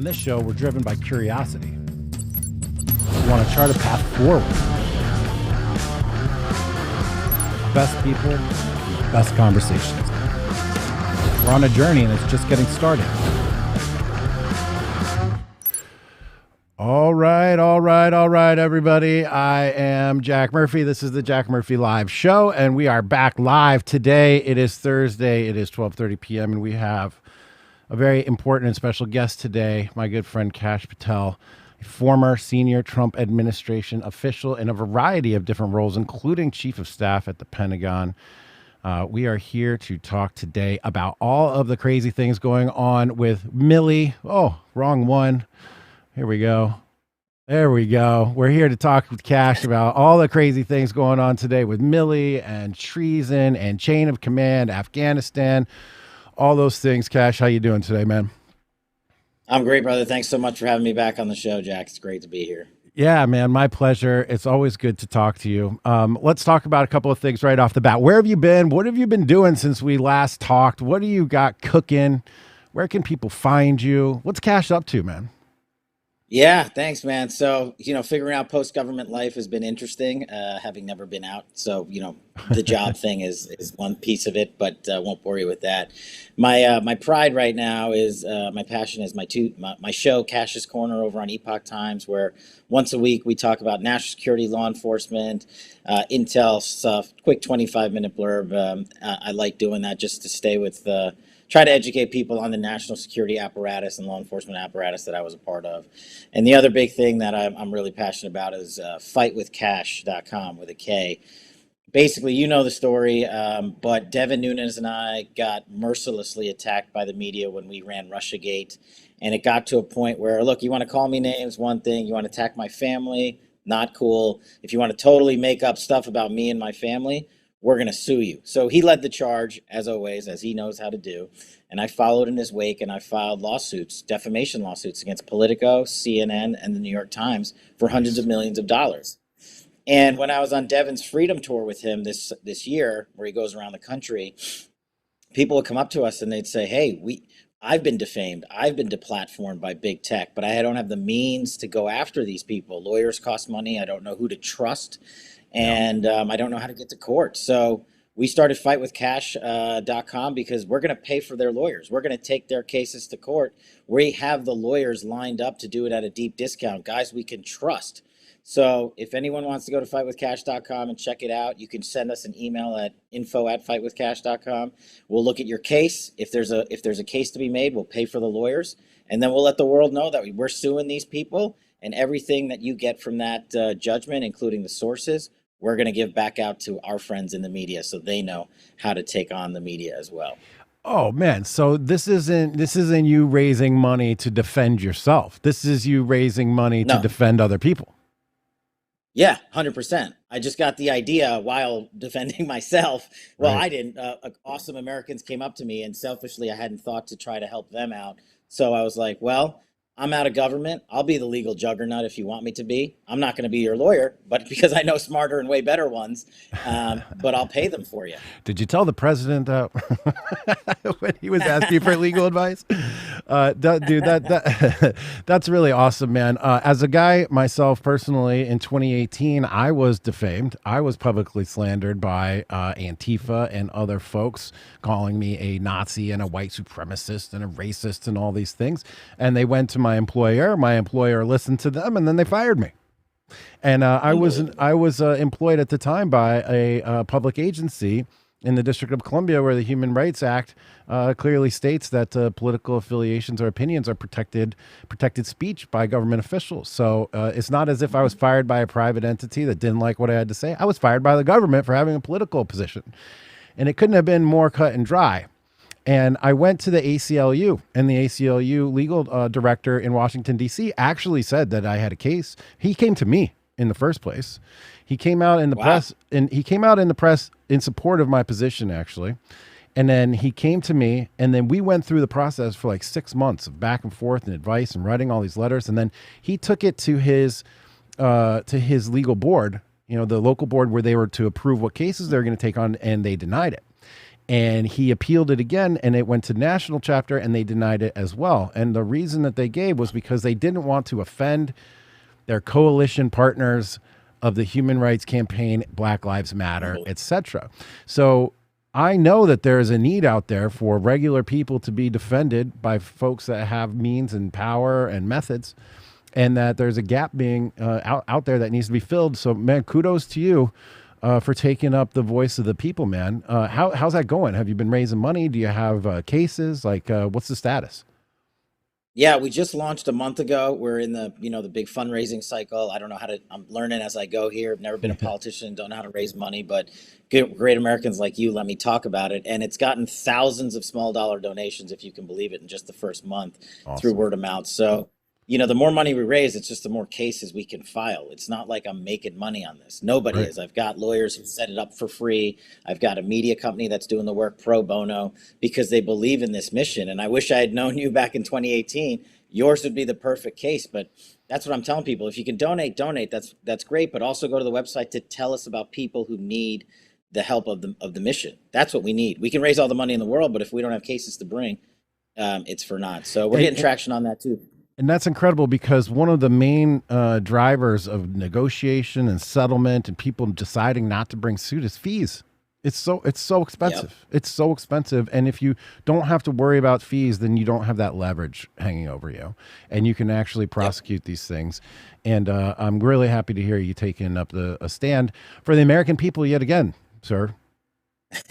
On this show, we're driven by curiosity. We want to chart a path forward. Best people, best conversations. We're on a journey and it's just getting started. All right, everybody. I am Jack Murphy. This is the Jack Murphy Live Show, and we are back live today. It is Thursday. It is 12:30 p.m., and we have a very important and special guest today, my good friend Kash Patel, a former senior Trump administration official in a variety of different roles, including chief of staff at the Pentagon. We are here to talk today about all of the crazy things going on with Millie. Oh, wrong one. Here we go. There we go. We're here to talk with Kash about all the crazy things going on today with Millie and treason and chain of command, Afghanistan, all those things. Kash, how you doing today, man? I'm great, brother. Thanks so much for having me back on the show, Jack. It's great to be here. Yeah, man, my pleasure. It's always good to talk to you. Let's talk about a couple of things right off the bat. Where have you been? What have you been doing since we last talked? What do you got cooking? Where can people find you? What's Kash up to, man? Yeah, thanks, man. So, figuring out post-government life has been interesting, having never been out. So, the job thing is one piece of it, but won't bore you with that. My pride right now is my passion is my show, Kash's Corner, over on Epoch Times, where once a week we talk about national security, law enforcement, intel stuff, quick 25-minute blurb. I like doing that just to stay with try to educate people on the national security apparatus and law enforcement apparatus that I was a part of. And the other big thing that I'm really passionate about is fightwithkash.com with a K. Basically, you know the story, but Devin Nunes and I got mercilessly attacked by the media when we ran Russiagate. And it got to a point where, look, you want to call me names, one thing. You want to attack my family, not cool. If you want to totally make up stuff about me and my family, we're going to sue you. So he led the charge, as always, as he knows how to do. And I followed in his wake, and I filed lawsuits, defamation lawsuits against Politico, CNN, and the New York Times for hundreds of millions of dollars. And when I was on Devin's Freedom Tour with him this year, where he goes around the country, people would come up to us and they'd say, hey, I've been defamed. I've been deplatformed by big tech, but I don't have the means to go after these people. Lawyers cost money. I don't know who to trust. And I don't know how to get to court. So we started fightwithkash.com because we're going to pay for their lawyers. We're going to take their cases to court. We have the lawyers lined up to do it at a deep discount. Guys we can trust. So if anyone wants to go to fightwithkash.com and check it out, you can send us an email at info@fightwithkash.com. We'll look at your case. If there's a case to be made, we'll pay for the lawyers. And then we'll let the world know that we're suing these people. And everything that you get from that judgment, including the sources, we're going to give back out to our friends in the media so they know how to take on the media as well. Oh man, so this isn't you raising money to defend yourself. This is you raising money to defend other people. Yeah, 100%. I just got the idea while defending myself. Well, right. I didn't. Awesome Americans came up to me, and selfishly I hadn't thought to try to help them out. So I was like, well, I'm out of government. I'll be the legal juggernaut if you want me to be. I'm not going to be your lawyer, but because I know smarter and way better ones, but I'll pay them for you. Did you tell the president that when he was asking for legal advice? Dude, that's really awesome, man. As a guy myself personally, in 2018, I was defamed. I was publicly slandered by Antifa and other folks, calling me a Nazi and a white supremacist and a racist and all these things. And they went to my employer listened to them, and then they fired me. And I was employed at the time by a public agency in the District of Columbia, where the Human Rights Act clearly states that political affiliations or opinions are protected speech by government officials. So it's not as if I was fired by a private entity that didn't like what I had to say. I was fired by the government for having a political position, and it couldn't have been more cut and dry. And I went to the ACLU, and the ACLU legal director in Washington, D.C. actually said that I had a case. He came to me in the first place. He came out in the press, and he came out in the press in support of my position, actually. And then he came to me, and then we went through the process for like 6 months of back and forth and advice and writing all these letters. And then he took it to his legal board, the local board where they were to approve what cases they're going to take on, and they denied it. And he appealed it again, and it went to national chapter, and they denied it as well. And the reason that they gave was because they didn't want to offend their coalition partners of the Human Rights Campaign, Black Lives Matter, etc. So I know that there is a need out there for regular people to be defended by folks that have means and power and methods, and that there's a gap being out there that needs to be filled. So, man, kudos to you for taking up the voice of the people, man. How's that going? Have you been raising money? Do you have cases? Like, what's the status? Yeah, we just launched a month ago. We're in the, the big fundraising cycle. I don't know how to, I'm learning as I go here. I've never been a politician, don't know how to raise money, but great Americans like you let me talk about it. And it's gotten thousands of small dollar donations, if you can believe it, in just the first month through word of mouth. So, the more money we raise, it's just the more cases we can file. It's not like I'm making money on this. Nobody is. I've got lawyers who set it up for free. I've got a media company that's doing the work pro bono because they believe in this mission. And I wish I had known you back in 2018. Yours would be the perfect case. But that's what I'm telling people. If you can donate, that's great. But also go to the website to tell us about people who need the help of the mission. That's what we need. We can raise all the money in the world, but if we don't have cases to bring, it's for naught. So we're getting traction on that too. And that's incredible, because one of the main drivers of negotiation and settlement and people deciding not to bring suit is fees. It's so expensive. Yep. It's so expensive. And if you don't have to worry about fees, then you don't have that leverage hanging over you, and you can actually prosecute these things. And I'm really happy to hear you taking up a stand for the American people yet again, sir.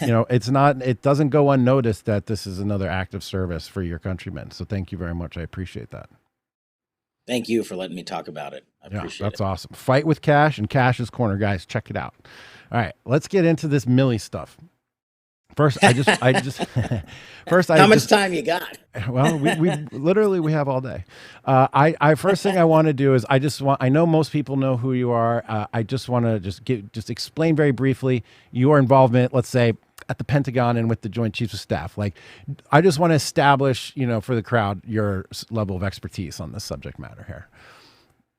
It doesn't go unnoticed that this is another act of service for your countrymen. So thank you very much. I appreciate that. Thank you for letting me talk about it. I appreciate it. That's awesome. Fight with Kash and Kash's Corner, guys. Check it out. All right, let's get into this Millie stuff. First, How much time you got? Well, we have all day. First thing I want to do is I know most people know who you are. I just want to explain very briefly your involvement, let's say, at the Pentagon and with the Joint Chiefs of Staff. Like, I just want to establish, for the crowd, your level of expertise on this subject matter here.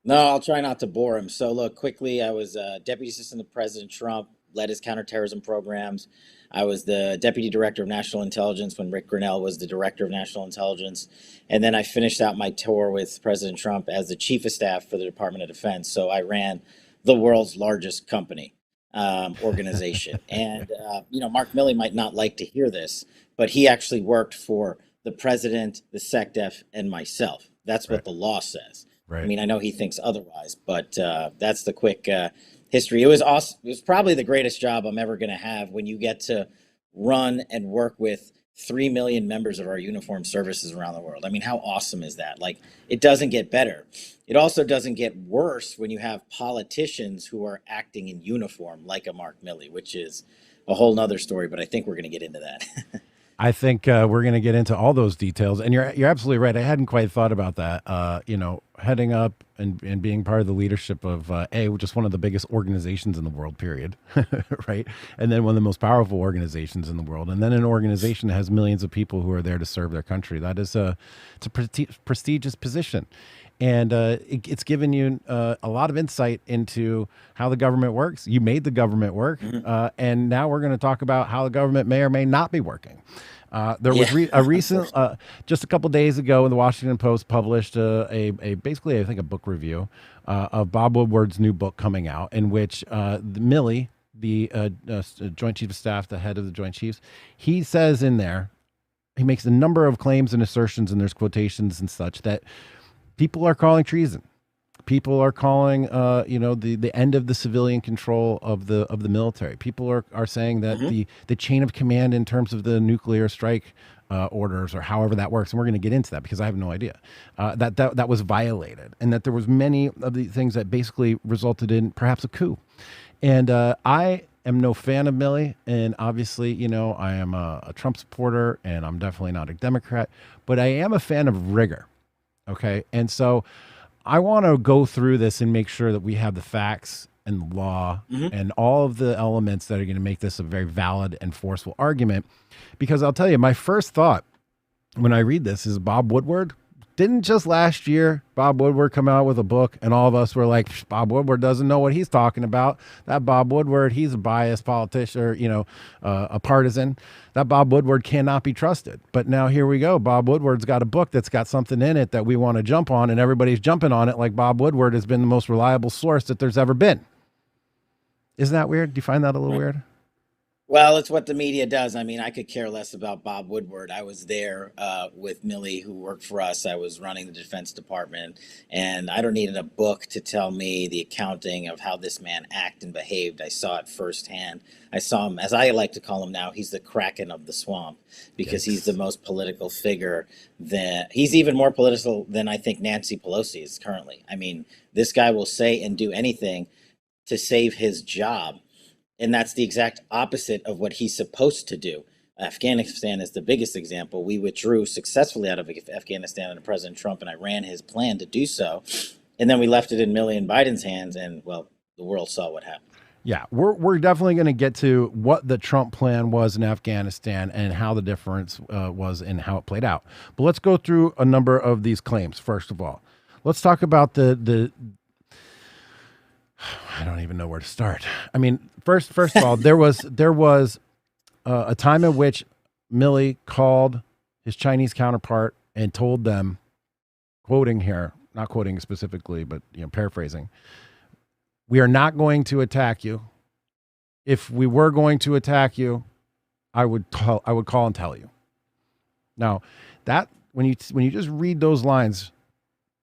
No, I'll try not to bore him. So look, quickly, I was Deputy Assistant to President Trump, led his counterterrorism programs. I was the Deputy Director of National Intelligence when Rick Grinnell was the Director of National Intelligence. And then I finished out my tour with President Trump as the Chief of Staff for the Department of Defense. So I ran the world's largest company organization. And, Mark Milley might not like to hear this, but he actually worked for the president, the SecDef, and myself. That's what the law says. Right. I mean, I know he thinks otherwise, but that's the quick history. It was awesome. It was probably the greatest job I'm ever going to have, when you get to run and work with 3 million members of our uniformed services around the world. I mean, how awesome is that? Like, it doesn't get better. It also doesn't get worse when you have politicians who are acting in uniform, like a Mark Milley, which is a whole nother story, but I think we're going to get into that. I think we're going to get into all those details, and you're absolutely right. I hadn't quite thought about that. Heading up and being part of the leadership of just one of the biggest organizations in the world, period, right? And then one of the most powerful organizations in the world, and then an organization that has millions of people who are there to serve their country. That is it's a prestigious position. And it's given you a lot of insight into how the government works. You made the government work. And now we're going to talk about how the government may or may not be working. There was a recent, just a couple days ago, the Washington Post published basically, I think, a book review of Bob Woodward's new book coming out, in which Milley, the Joint Chief of Staff, the head of the Joint Chiefs, he says in there, he makes a number of claims and assertions, and there's quotations and such, that people are calling treason. People are calling, the end of the civilian control of the military. People are saying that the chain of command in terms of the nuclear strike orders, or however that works, and we're going to get into that because I have no idea, that was violated, and that there was many of the things that basically resulted in perhaps a coup. And I am no fan of Milley, and obviously, I am a Trump supporter, and I'm definitely not a Democrat, but I am a fan of rigor. Okay, and so I want to go through this and make sure that we have the facts and the law and all of the elements that are going to make this a very valid and forceful argument. Because I'll tell you, my first thought when I read this is Bob Woodward, Didn't just last year Bob Woodward come out with a book and all of us were like, Bob Woodward doesn't know what he's talking about. That Bob Woodward, he's a biased politician, or, a partisan. That Bob Woodward cannot be trusted. But now here we go. Bob Woodward's got a book that's got something in it that we want to jump on, and everybody's jumping on it like Bob Woodward has been the most reliable source that there's ever been. Isn't that weird? Do you find that a little weird? Well, it's what the media does. I mean, I could care less about Bob Woodward. I was there with Millie, who worked for us. I was running the Defense Department, and I don't need a book to tell me the accounting of how this man acted and behaved. I saw it firsthand. I saw him, as I like to call him now, he's the Kraken of the swamp, because he's the Yikes. most political figure. He's even more political than I think Nancy Pelosi is currently. I mean, this guy will say and do anything to save his job. And that's the exact opposite of what he's supposed to do. Afghanistan is the biggest example. We withdrew successfully out of Afghanistan under President Trump, and I ran his plan to do so. And then we left it in Millie and Biden's hands, and well, the world saw what happened. Yeah, we're definitely going to get to what the Trump plan was in Afghanistan and how the difference was and how it played out. But let's go through a number of these claims. First of all, let's talk about the I don't even know where to start. I mean, first of all, there was a time in which Milley called his Chinese counterpart and told them, quoting here, not quoting specifically, but paraphrasing, "We are not going to attack you. If we were going to attack you, I would call and tell you." Now, that when you just read those lines,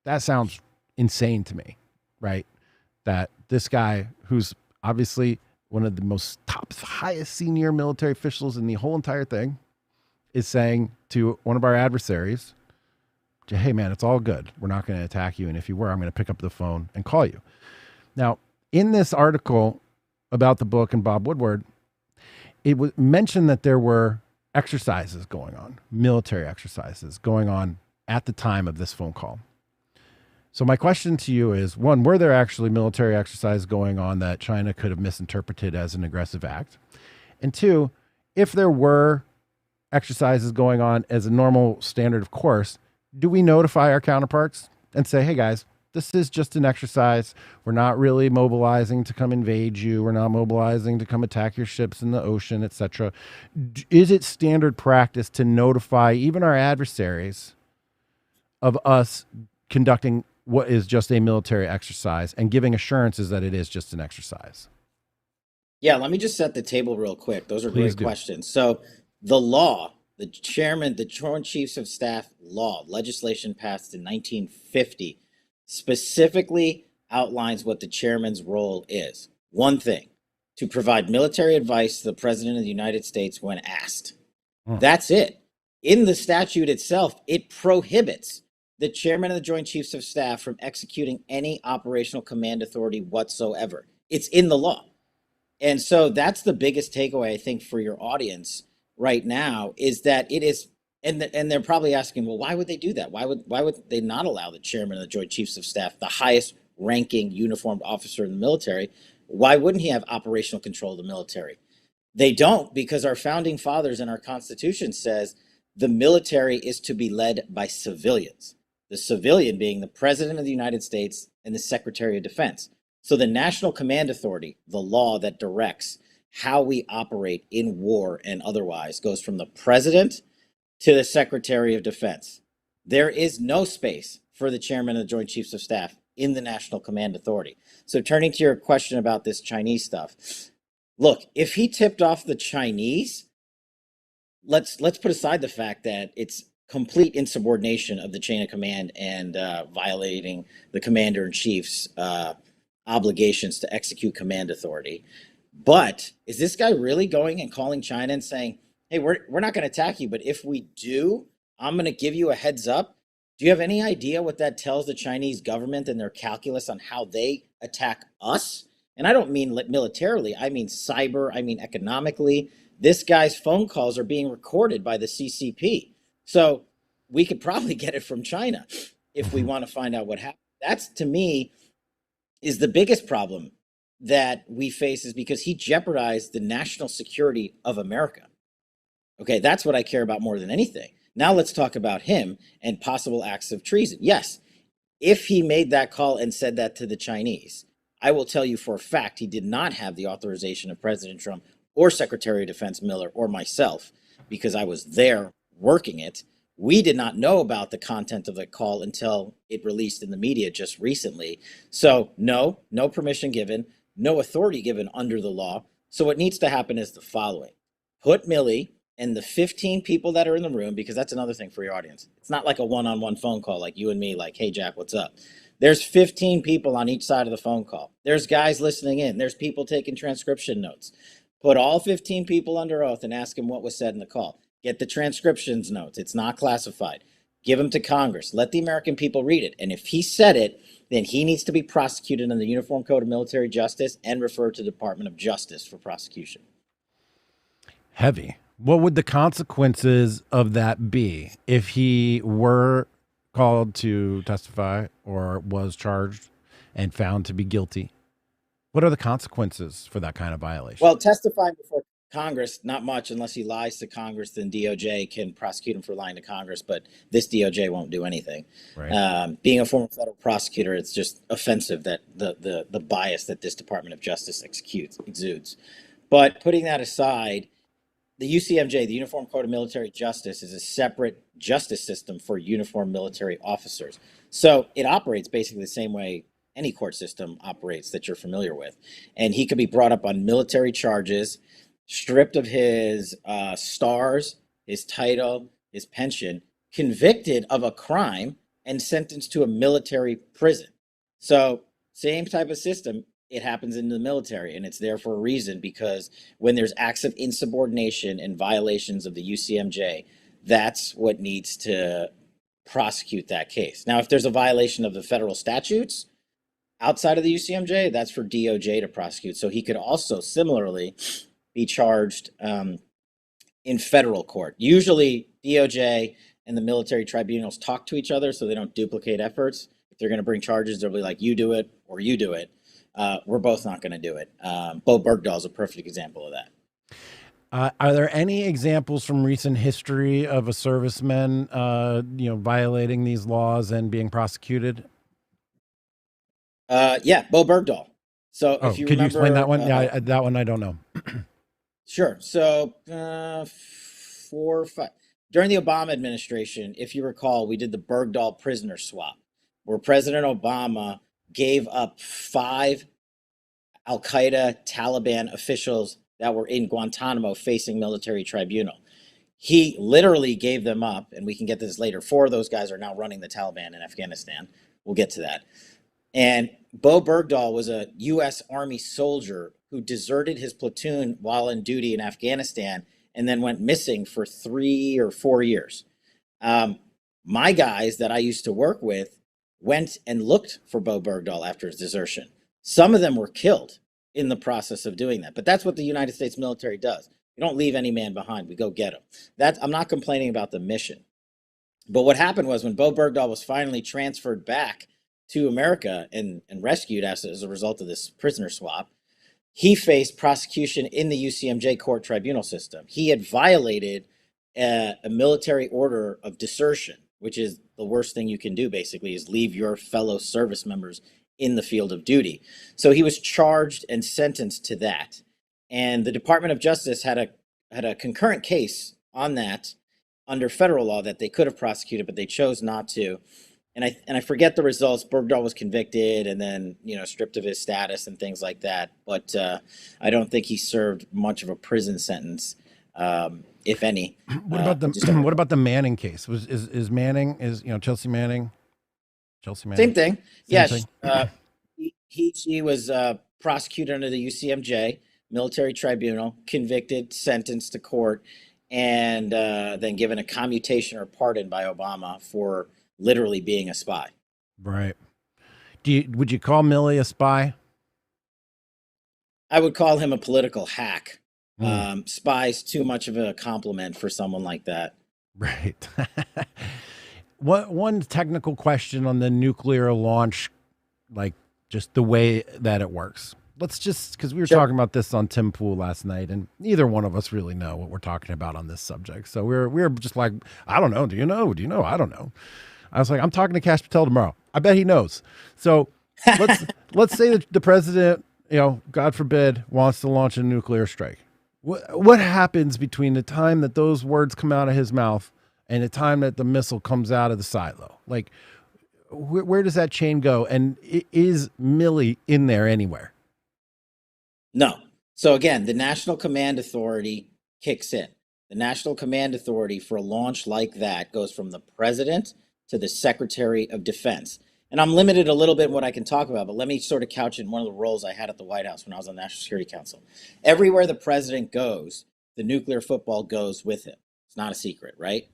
that sounds insane to me, right? That this guy, who's obviously one of the highest senior military officials in the whole entire thing, is saying to one of our adversaries, "Hey man, it's all good. We're not going to attack you. And if you were, I'm going to pick up the phone and call you." Now, in this article about the book and Bob Woodward, it was mentioned that there were exercises going on, military exercises going on at the time of this phone call. So my question to you is, one, were there actually military exercises going on that China could have misinterpreted as an aggressive act? And two, if there were exercises going on as a normal standard of course, do we notify our counterparts and say, "Hey guys, this is just an exercise. We're not really mobilizing to come invade you. We're not mobilizing to come attack your ships in the ocean, etc." Is it standard practice to notify even our adversaries of us conducting what is just a military exercise and giving assurances that it is just an exercise? Yeah, let me just set the table real quick. Those are Please great do. questions. So, the law, the Joint Chiefs of Staff law, legislation passed in 1950, specifically outlines what the chairman's role is. One thing, to provide military advice to the President of the United States when asked. Hmm. That's it. In the statute itself, it prohibits the chairman of the Joint Chiefs of Staff from executing any operational command authority whatsoever. It's in the law. And so that's the biggest takeaway, I think, for your audience right now, is that it is, and they're probably asking, well, why would they do that? Why would they not allow the chairman of the Joint Chiefs of Staff, the highest ranking uniformed officer in the military, why wouldn't he have operational control of the military? They don't, because our founding fathers and our Constitution says the military is to be led by civilians. The civilian being the President of the United States and the Secretary of Defense. So the National Command Authority, the law that directs how we operate in war and otherwise, goes from the President to the Secretary of Defense. There is no space for the Chairman of the Joint Chiefs of Staff in the National Command Authority. So turning to your question about this Chinese stuff, look, if he tipped off the Chinese, let's put aside the fact that it's complete insubordination of the chain of command and violating the commander in chief's obligations to execute command authority. But is this guy really going and calling China and saying, "Hey, we're not going to attack you, but if we do, I'm going to give you a heads up"? Do you have any idea what that tells the Chinese government and their calculus on how they attack us? And I don't mean militarily, I mean cyber, I mean economically. This guy's phone calls are being recorded by the CCP. So we could probably get it from China if we want to find out what happened. That's, to me, is the biggest problem that we face, is because he jeopardized the national security of America. Okay, that's what I care about more than anything. Now let's talk about him and possible acts of treason. Yes, if he made that call and said that to the Chinese, I will tell you for a fact he did not have the authorization of President Trump or Secretary of Defense Miller or myself, because I was there working it. We did not know about the content of the call until it released in the media just recently. So, no, no permission given, no authority given under the law. So, what needs to happen is the following: put Milley and the 15 people that are in the room, because that's another thing for your audience. It's not like a one on one phone call like you and me, like, hey, Jack, what's up? There's 15 people on each side of the phone call. There's guys listening in. There's people taking transcription notes. Put all 15 people under oath and ask them what was said in the call. Get the transcriptions notes. It's not classified. Give them to Congress. Let the American people read it. And if he said it, then he needs to be prosecuted under the Uniform Code of Military Justice and referred to the Department of Justice for prosecution. Heavy. What would the consequences of that be if he were called to testify or was charged and found to be guilty? What are the consequences for that kind of violation? Well, testifying before Congress, not much, unless he lies to Congress. Then DOJ can prosecute him for lying to Congress, but this DOJ won't do anything. Right. Being a former federal prosecutor, it's just offensive that the bias that this Department of Justice exudes. But putting that aside, the UCMJ, the Uniform Code of Military Justice, is a separate justice system for uniformed military officers. So it operates basically the same way any court system operates that you're familiar with. And he could be brought up on military charges, stripped of his stars, his title, his pension, convicted of a crime, and sentenced to a military prison. So same type of system. It happens in the military, and it's there for a reason, because when there's acts of insubordination and violations of the UCMJ, that's what needs to prosecute that case. Now, if there's a violation of the federal statutes outside of the UCMJ, that's for DOJ to prosecute. So he could also similarly be charged in federal court. Usually DOJ and the military tribunals talk to each other so they don't duplicate efforts. If they're going to bring charges, they'll be like, you do it or you do it. We're both not going to do it. Bo Bergdahl is a perfect example of that. Are there any examples from recent history of a serviceman, violating these laws and being prosecuted? Yeah, Bo Bergdahl. So if you could remember, you explain that one? Yeah, that one I don't know. Sure. So 4 or 5 during the Obama administration, if you recall, we did the Bergdahl prisoner swap, where President Obama gave up 5 Al Qaeda Taliban officials that were in Guantanamo facing military tribunal. He literally gave them up, and we can get this later. 4 of those guys are now running the Taliban in Afghanistan. We'll get to that. And Bo Bergdahl was a U.S. Army soldier who deserted his platoon while in duty in Afghanistan and then went missing for 3 or 4 years. My guys that I used to work with went and looked for Bo Bergdahl after his desertion. Some of them were killed in the process of doing that. But that's what the United States military does. We don't leave any man behind. We go get him. I'm not complaining about the mission. But what happened was, when Bo Bergdahl was finally transferred back to America and rescued as a result of this prisoner swap, he faced prosecution in the UCMJ court tribunal system. He had violated a military order of desertion, which is the worst thing you can do, basically, is leave your fellow service members in the field of duty. So he was charged and sentenced to that. And the Department of Justice had a concurrent case on that under federal law that they could have prosecuted, but they chose not to. And I forget the results. Bergdahl was convicted and then, stripped of his status and things like that. But I don't think he served much of a prison sentence, if any. What about the Manning case? Is Manning Chelsea Manning? Same thing. Yes. Thing? He was prosecuted under the UCMJ military tribunal, convicted, sentenced to court, and then given a commutation or pardon by Obama for literally being a spy. Right. Would you call Milley a spy? I would call him a political hack. Spy's too much of a compliment for someone like that. Right. One technical question on the nuclear launch, like just the way that it works. let's just, because we were Sure. talking about this on Tim Pool last night, and neither one of us really know what we're talking about on this subject. So we're just like, I don't know. Do you know? Do you know? I don't know. I was like, I'm talking to Kash Patel tomorrow. I bet he knows. So let's say that the president, God forbid, wants to launch a nuclear strike. What happens between the time that those words come out of his mouth and the time that the missile comes out of the silo? Like, where does that chain go? And is Milley in there anywhere? No. So again, the National Command Authority kicks in. The National Command Authority for a launch like that goes from the president to the Secretary of Defense. And I'm limited a little bit in what I can talk about, but let me sort of couch it in one of the roles I had at the White House when I was on the National Security Council. Everywhere the president goes, the nuclear football goes with him. It's not a secret, right?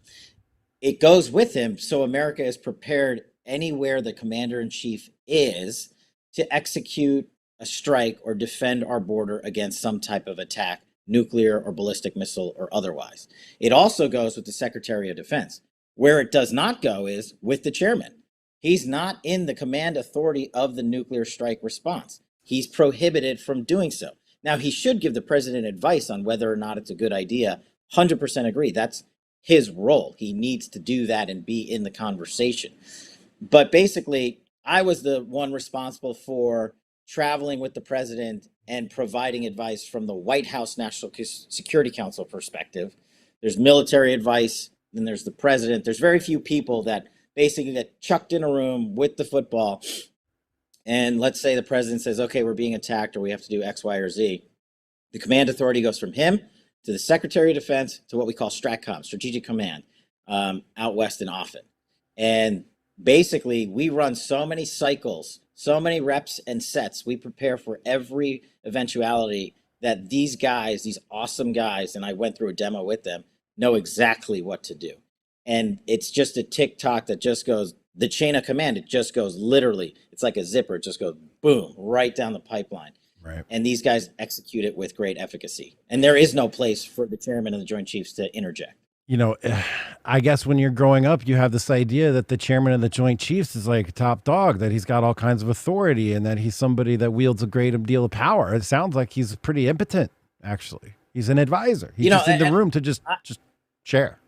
It goes with him, so America is prepared anywhere the commander in chief is to execute a strike or defend our border against some type of attack, nuclear or ballistic missile or otherwise. It also goes with the Secretary of Defense. Where it does not go is with the chairman. He's not in the command authority of the nuclear strike response. He's prohibited from doing so. Now, he should give the president advice on whether or not it's a good idea. 100% agree. That's his role. He needs to do that and be in the conversation. But basically, I was the one responsible for traveling with the president and providing advice from the White House National Security Council perspective. There's military advice, then there's the president. There's very few people that basically get chucked in a room with the football. And let's say the president says, okay, we're being attacked or we have to do X, Y, or Z. The command authority goes from him to the Secretary of Defense to what we call STRATCOM, Strategic Command, out west in Offutt. And basically, we run so many cycles, so many reps and sets. We prepare for every eventuality that these guys, these awesome guys, and I went through a demo with them, know exactly what to do. And it's just a tick-tock that just goes, the chain of command, it just goes literally, it's like a zipper, it just goes boom, right down the pipeline. Right. And these guys execute it with great efficacy. And there is no place for the chairman and the Joint Chiefs to interject. I guess when you're growing up, you have this idea that the chairman of the Joint Chiefs is like top dog, that he's got all kinds of authority and that he's somebody that wields a great deal of power. It sounds like he's pretty impotent, actually. He's an advisor. He's just in the room to just share.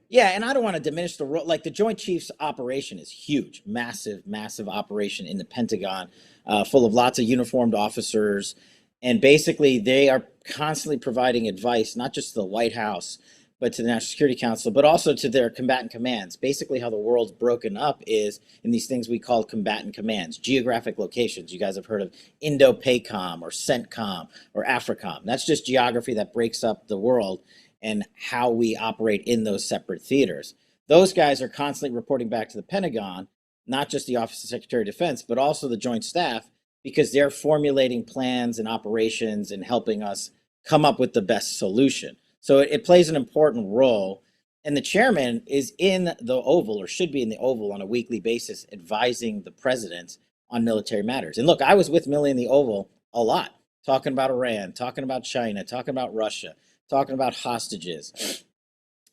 Yeah, and I don't want to diminish the role. Like the Joint Chiefs operation is huge, massive, massive operation in the Pentagon, full of lots of uniformed officers. And basically, they are constantly providing advice, not just to the White House, but to the National Security Council, but also to their combatant commands. Basically, how the world's broken up is in these things we call combatant commands, geographic locations. You guys have heard of Indo-PACOM or CENTCOM or AFRICOM. That's just geography that breaks up the world and how we operate in those separate theaters. Those guys are constantly reporting back to the Pentagon, not just the Office of Secretary of Defense, but also the Joint Staff, because they're formulating plans and operations and helping us come up with the best solution. So it plays an important role. And the chairman is in the Oval, or should be in the Oval on a weekly basis, advising the president on military matters. And look, I was with Milley in the Oval a lot, talking about Iran, talking about China, talking about Russia, talking about hostages.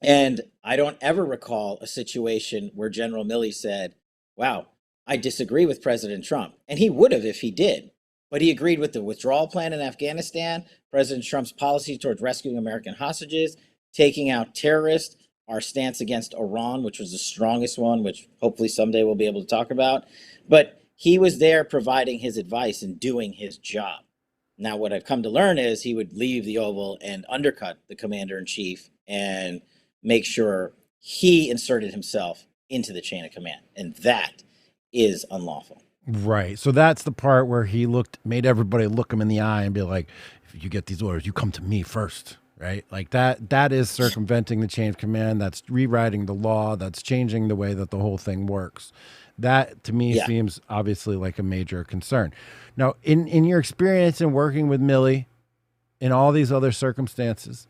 And I don't ever recall a situation where General Milley said, wow, I disagree with President Trump. And he would have if he did. But he agreed with the withdrawal plan in Afghanistan, President Trump's policy towards rescuing American hostages, taking out terrorists, our stance against Iran, which was the strongest one, which hopefully someday we'll be able to talk about. But he was there providing his advice and doing his job. Now, what I've come to learn is he would leave the Oval and undercut the commander-in-chief and make sure he inserted himself into the chain of command. And that is unlawful. Right. So that's the part where he made everybody look him in the eye and be like, if you get these orders, you come to me first. Right. Like that is circumventing the chain of command. That's rewriting the law. That's changing the way that the whole thing works. That to me seems obviously like a major concern. Now, in your experience in working with Milley in all these other circumstances,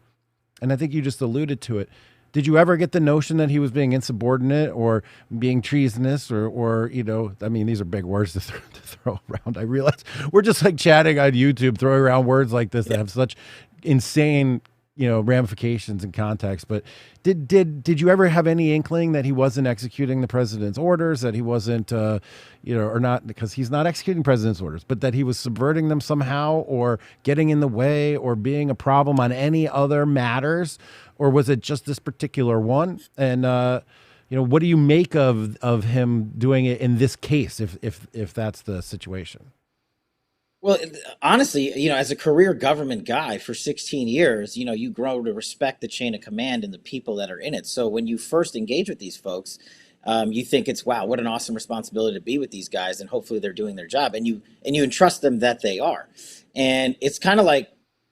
and I think you just alluded to it, did you ever get the notion that he was being insubordinate or being treasonous or I mean, these are big words to throw around. I realize we're just like chatting on YouTube, throwing around words like this that have such insane, ramifications and context. But did you ever have any inkling that he wasn't executing the president's orders, that he wasn't, or not, because he's not executing president's orders, but that he was subverting them somehow, or getting in the way, or being a problem on any other matters? Or was it just this particular one? And, what do you make of him doing it in this case, if that's the situation? Well, honestly, as a career government guy for 16 years, you grow to respect the chain of command and the people that are in it. So when you first engage with these folks, you think it's, wow, what an awesome responsibility to be with these guys, and hopefully they're doing their job, and you entrust them that they are. And it's kind of like,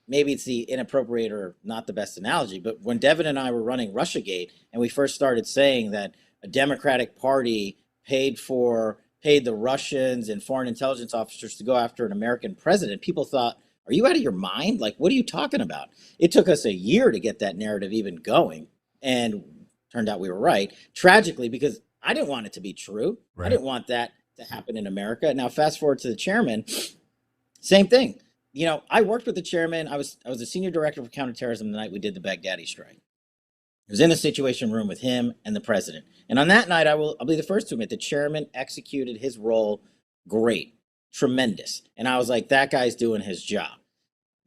maybe it's the inappropriate or not the best analogy, but when Devin and I were running Russiagate and we first started saying that a Democratic Party paid the Russians and foreign intelligence officers to go after an American president, people thought, are you out of your mind? Like, what are you talking about? It took us a year to get that narrative even going, and turned out we were right, tragically, because I didn't want it to be true. Right. I didn't want that to happen in America. Now, fast forward to the chairman, same thing. I worked with the chairman. I was the senior director for counterterrorism the night we did the Baghdadi strike. I was in the Situation Room with him and the president. And on that night, I'll be the first to admit, the chairman executed his role great, tremendous. And I was like, that guy's doing his job.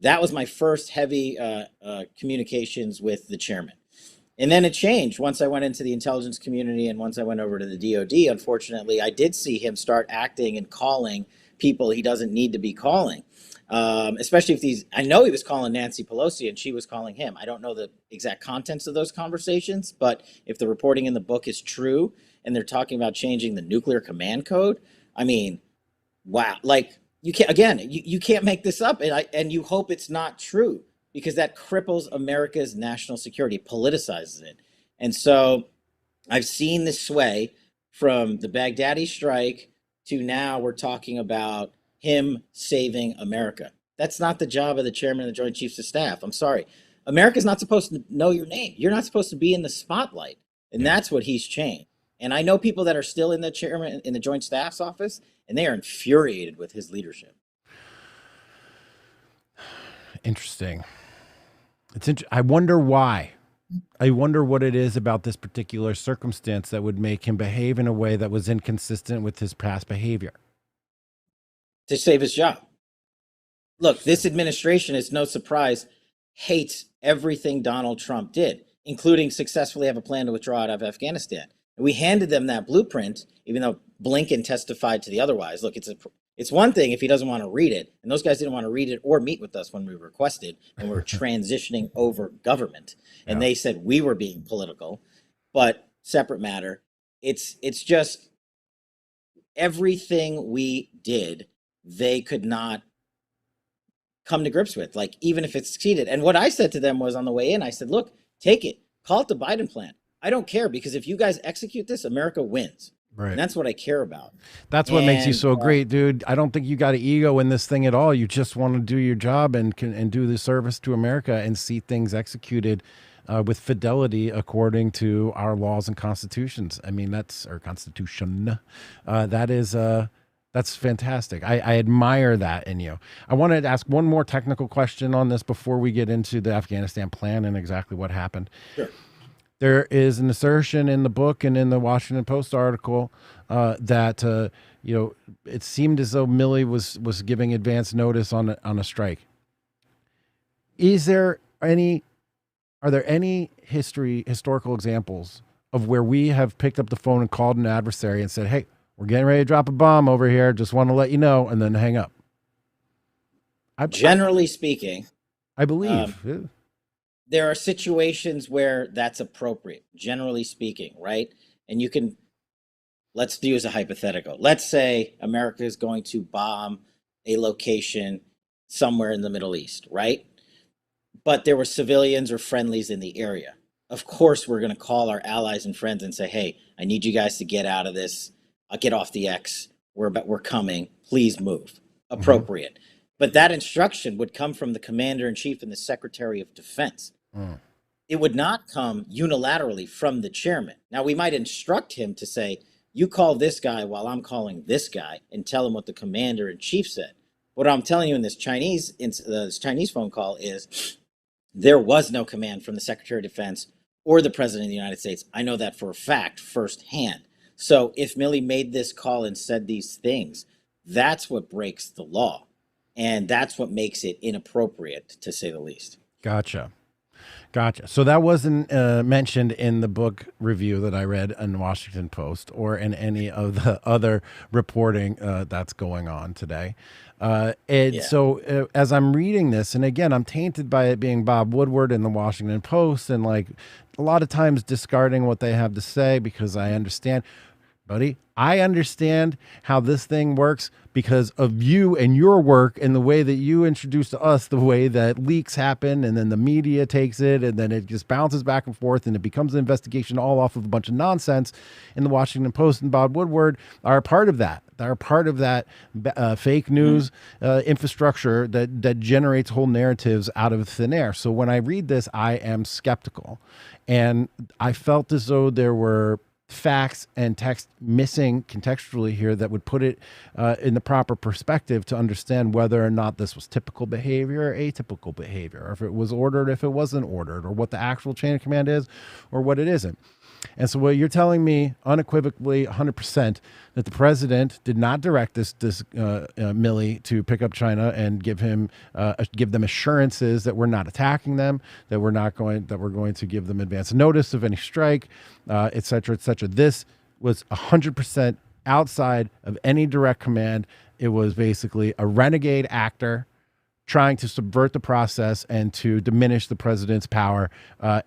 That was my first heavy communications with the chairman. And then it changed once I went into the intelligence community, and once I went over to the DOD. Unfortunately, I did see him start acting and calling people he doesn't need to be calling. Especially if I know he was calling Nancy Pelosi and she was calling him. I don't know the exact contents of those conversations, but if the reporting in the book is true and they're talking about changing the nuclear command code, I mean, wow. Like, you can't make this up. And you hope it's not true, because that cripples America's national security, politicizes it. And so I've seen this sway from the Baghdadi strike to now we're talking about him saving America. That's not the job of the chairman of the Joint Chiefs of Staff. I'm sorry. America's not supposed to know your name. You're not supposed to be in the spotlight. And that's what he's changed. And I know people that are still in the chairman in the Joint Staff's office, and they are infuriated with his leadership. Interesting. I wonder why. I wonder what it is about this particular circumstance that would make him behave in a way that was inconsistent with his past behavior. To save his job. Look, this administration, is no surprise, hates everything Donald Trump did, including successfully have a plan to withdraw out of Afghanistan. And we handed them that blueprint, even though Blinken testified to the otherwise. Look, it's one thing if he doesn't want to read it, and those guys didn't want to read it or meet with us when we requested, when we were transitioning over government, and they said we were being political. But separate matter, it's just everything we did, they could not come to grips with, like, even if it succeeded. And what I said to them was on the way in, I said, look, take it, call it the Biden plan. I don't care, because if you guys execute this, America wins. Right. And that's what I care about. That's what makes you so great, dude. I don't think you got an ego in this thing at all. You just want to do your job and do the service to America and see things executed with fidelity according to our laws and constitutions. I mean, that's our constitution. That's fantastic. I admire that in you. I wanted to ask one more technical question on this before we get into the Afghanistan plan and exactly what happened. Sure. There is an assertion in the book and in the Washington Post article that it seemed as though Milley was giving advance notice on a strike. Are there any historical examples of where we have picked up the phone and called an adversary and said, "Hey, we're getting ready to drop a bomb over here. Just want to let you know," and then hang up? Generally speaking, I believe there are situations where that's appropriate, generally speaking, right? And let's use a hypothetical. Let's say America is going to bomb a location somewhere in the Middle East, right? But there were civilians or friendlies in the area. Of course, we're going to call our allies and friends and say, hey, I need you guys to get out of this. I'll get off the X. We're coming. Please move. Appropriate. But that instruction would come from the commander-in-chief and the secretary of defense. It would not come unilaterally from the chairman. Now, we might instruct him to say, you call this guy while I'm calling this guy, and tell him what the commander-in-chief said. What I'm telling you in this Chinese phone call is, There was no command from the Secretary of Defense or the President of the United States. I know that for a fact, firsthand. So if Milley made this call and said these things, that's what breaks the law. And that's what makes it inappropriate, to say the least. Gotcha. Gotcha. So that wasn't mentioned in the book review that I read in the Washington Post or in any of the other reporting that's going on today. And Yeah. so as I'm reading this, and again, I'm tainted by it being Bob Woodward in the Washington Post, and like a lot of times discarding what they have to say because I understand. Buddy, I understand how this thing works because of you and your work and the way that you introduced to us the way that leaks happen and then the media takes it and then it just bounces back and forth and it becomes an investigation all off of a bunch of nonsense. And the Washington Post and Bob Woodward are a part of that. They're part of that fake news infrastructure that generates whole narratives out of thin air. So when I read this, I am skeptical. And I felt as though there were facts and text missing contextually here that would put it in the proper perspective to understand whether or not this was typical behavior or atypical behavior, or if it was ordered, if it wasn't ordered, or what the actual chain of command is or what it isn't. And so what you're telling me unequivocally 100% that the president did not direct this Milley to pick up China and give them assurances that we're not attacking them, that we're going to give them advance notice of any strike, et cetera, et cetera. This was 100% outside of any direct command. It was basically a renegade actor trying to subvert the process and to diminish the president's power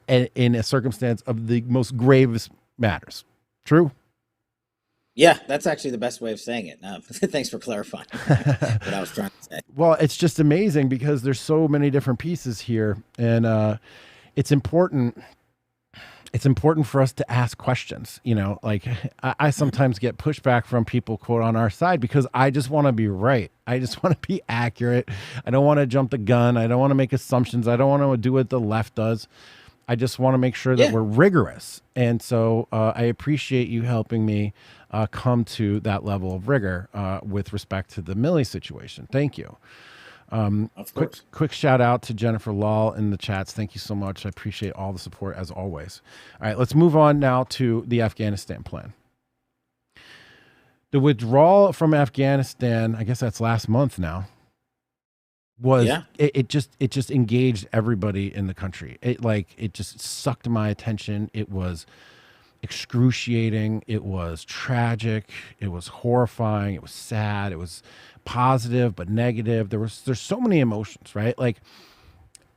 in a circumstance of the most gravest matters. True? Yeah, that's actually the best way of saying it. Thanks for clarifying what I was trying to say. Well, it's just amazing because there's so many different pieces here, and it's important. It's important for us to ask questions. You know, like I sometimes get pushback from people, quote, on our side because I just want to be right. I just want to be accurate. I don't want to jump the gun. I don't want to make assumptions. I don't want to do what the left does. I just want to make sure that we're rigorous. And so I appreciate you helping me come to that level of rigor with respect to the Milley situation. Thank you. Of course. Quick shout out to Jennifer Law in the chats. Thank you so much. I appreciate all the support as always. All right, let's move on now to the Afghanistan plan. The withdrawal from Afghanistan, I guess that's last month now, was it just engaged everybody in the country. It just sucked my attention. It was excruciating. It was tragic. It was horrifying. It was sad. It was positive but negative. There's so many emotions, right? Like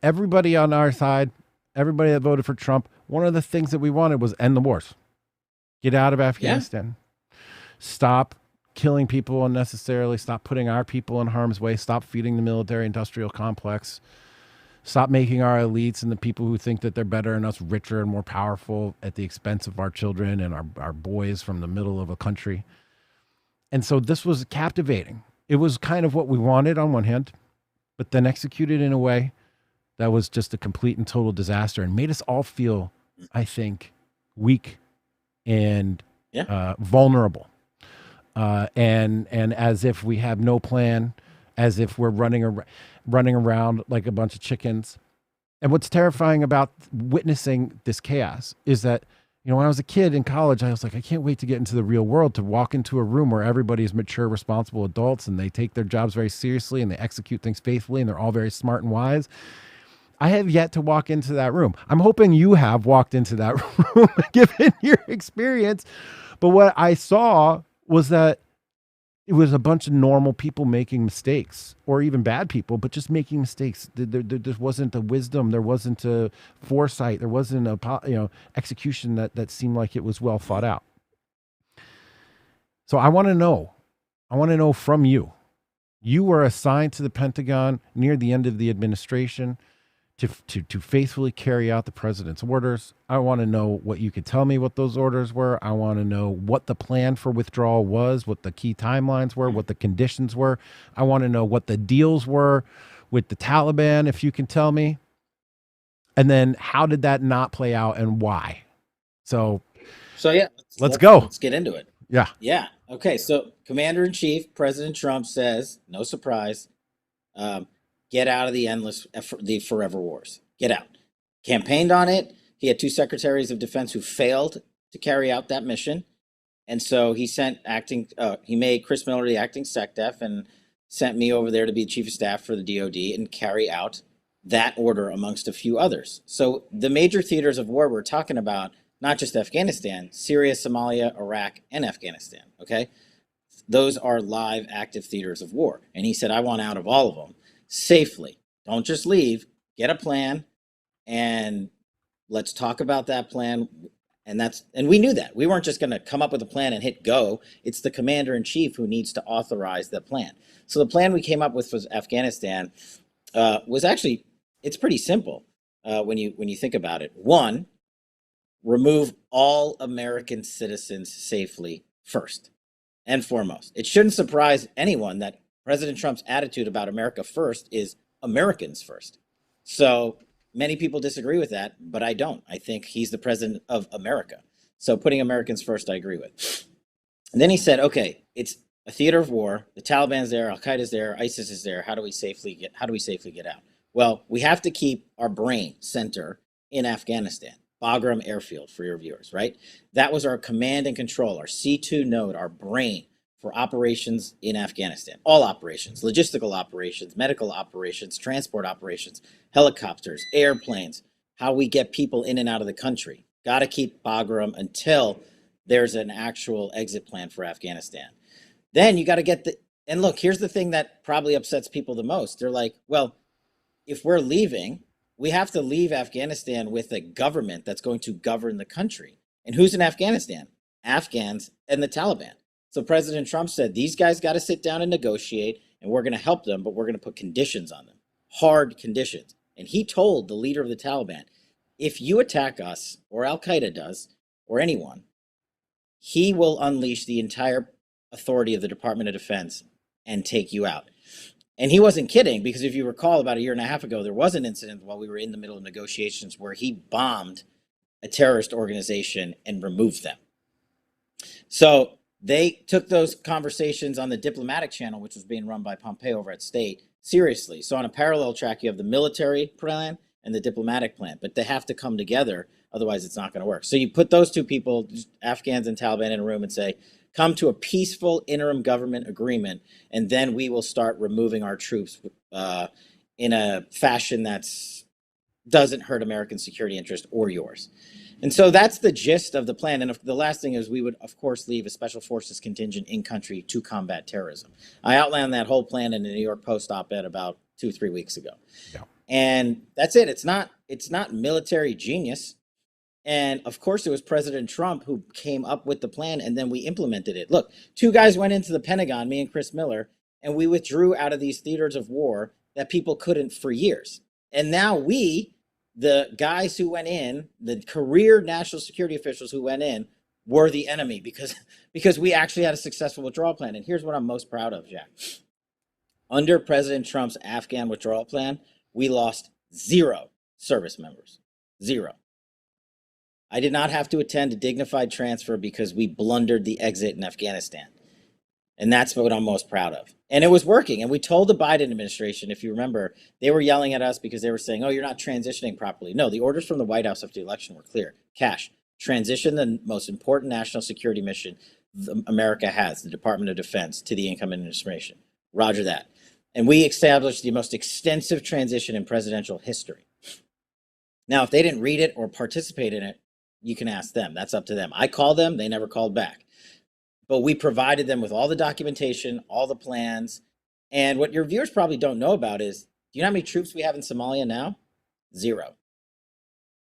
everybody on our side, everybody that voted for Trump, one of the things that we wanted was end the wars. Get out of Afghanistan. Stop killing people unnecessarily. Stop putting our people in harm's way. Stop feeding the military industrial complex. Stop making our elites and the people who think that they're better and us richer and more powerful at the expense of our children and our boys from the middle of a country. And so this was captivating. It was kind of what we wanted on one hand, but then executed in a way that was just a complete and total disaster and made us all feel, I think, weak and vulnerable. And as if we have no plan, as if we're running around like a bunch of chickens. And what's terrifying about witnessing this chaos is that, you know, when I was a kid in college, I was like, I can't wait to get into the real world, to walk into a room where everybody's mature, responsible adults and they take their jobs very seriously and they execute things faithfully and they're all very smart and wise. I have yet to walk into that room. I'm hoping you have walked into that room, given your experience. But what I saw was that it was a bunch of normal people making mistakes, or even bad people, but just making mistakes. There just wasn't a wisdom. There wasn't a foresight. There wasn't a execution that seemed like it was well thought out. So I want to know. I want to know from you. You were assigned to the Pentagon near the end of the administration to faithfully carry out the president's orders. I want to know what you could tell me what those orders were. I want to know what the plan for withdrawal was, what the key timelines were, what the conditions were. I want to know what the deals were with the Taliban, if you can tell me. And then how did that not play out and why? So yeah, let's go. Let's get into it. Yeah. Yeah. Okay. So Commander-in-Chief, President Trump says, no surprise, get out of the forever wars. get out. Campaigned on it. He had two secretaries of defense who failed to carry out that mission. And so he made Chris Miller the acting SecDef and sent me over there to be chief of staff for the DOD and carry out that order amongst a few others. So the major theaters of war we're talking about, not just Afghanistan, Syria, Somalia, Iraq, and Afghanistan, okay? Those are live active theaters of war. And he said, I want out of all of them safely. Don't just leave, get a plan, and let's talk about that plan. And we knew that. We weren't just going to come up with a plan and hit go. It's the commander in chief who needs to authorize the plan. So the plan we came up with for Afghanistan was actually, it's pretty simple when you think about it. One, remove all American citizens safely first and foremost. It shouldn't surprise anyone that President Trump's attitude about America first is Americans first. So many people disagree with that, but I don't. I think he's the president of America. So putting Americans first, I agree with. And then he said, okay, it's a theater of war. The Taliban's there, Al-Qaeda's there, ISIS is there. How do we safely get out? Well, we have to keep our brain center in Afghanistan. Bagram Airfield for your viewers, right? That was our command and control, our C2 node, our brain for operations in Afghanistan. All operations, logistical operations, medical operations, transport operations, helicopters, airplanes, how we get people in and out of the country. Got to keep Bagram until there's an actual exit plan for Afghanistan. Then you got to and look, here's the thing that probably upsets people the most. They're like, well, if we're leaving, we have to leave Afghanistan with a government that's going to govern the country. And who's in Afghanistan? Afghans and the Taliban. So President Trump said, these guys got to sit down and negotiate, and we're going to help them, but we're going to put conditions on them, hard conditions. And he told the leader of the Taliban, if you attack us, or Al-Qaeda does, or anyone, he will unleash the entire authority of the Department of Defense and take you out. And he wasn't kidding, because if you recall, about a year and a half ago, there was an incident while we were in the middle of negotiations where he bombed a terrorist organization and removed them. So they took those conversations on the diplomatic channel, which was being run by Pompeo over at State, seriously. So on a parallel track, you have the military plan and the diplomatic plan, but they have to come together. Otherwise, it's not going to work. So you put those two people, Afghans and Taliban, in a room and say, come to a peaceful interim government agreement, and then we will start removing our troops in a fashion that doesn't hurt American security interest or yours. And so that's the gist of the plan. And the last thing is we would, of course, leave a special forces contingent in country to combat terrorism. I outlined that whole plan in the New York Post op-ed about 2-3 weeks ago. Yeah. And that's it. It's not military genius. And of course, it was President Trump who came up with the plan, and then we implemented it. Look, two guys went into the Pentagon, me and Chris Miller, and we withdrew out of these theaters of war that people couldn't for years. And now the guys who went in, the career national security officials who went in, were the enemy because we actually had a successful withdrawal plan. And here's what I'm most proud of, Jack. Under President Trump's Afghan withdrawal plan, we lost 0 service members. 0. I did not have to attend a dignified transfer because we blundered the exit in Afghanistan. And that's what I'm most proud of. And it was working. And we told the Biden administration, if you remember, they were yelling at us because they were saying, oh, you're not transitioning properly. No, the orders from the White House after the election were clear. Kash, transition the most important national security mission America has, the Department of Defense, to the incoming administration. Roger that. And we established the most extensive transition in presidential history. Now, if they didn't read it or participate in it, you can ask them. That's up to them. I called them. They never called back. But we provided them with all the documentation, all the plans. And what your viewers probably don't know about is, do you know how many troops we have in Somalia now? 0.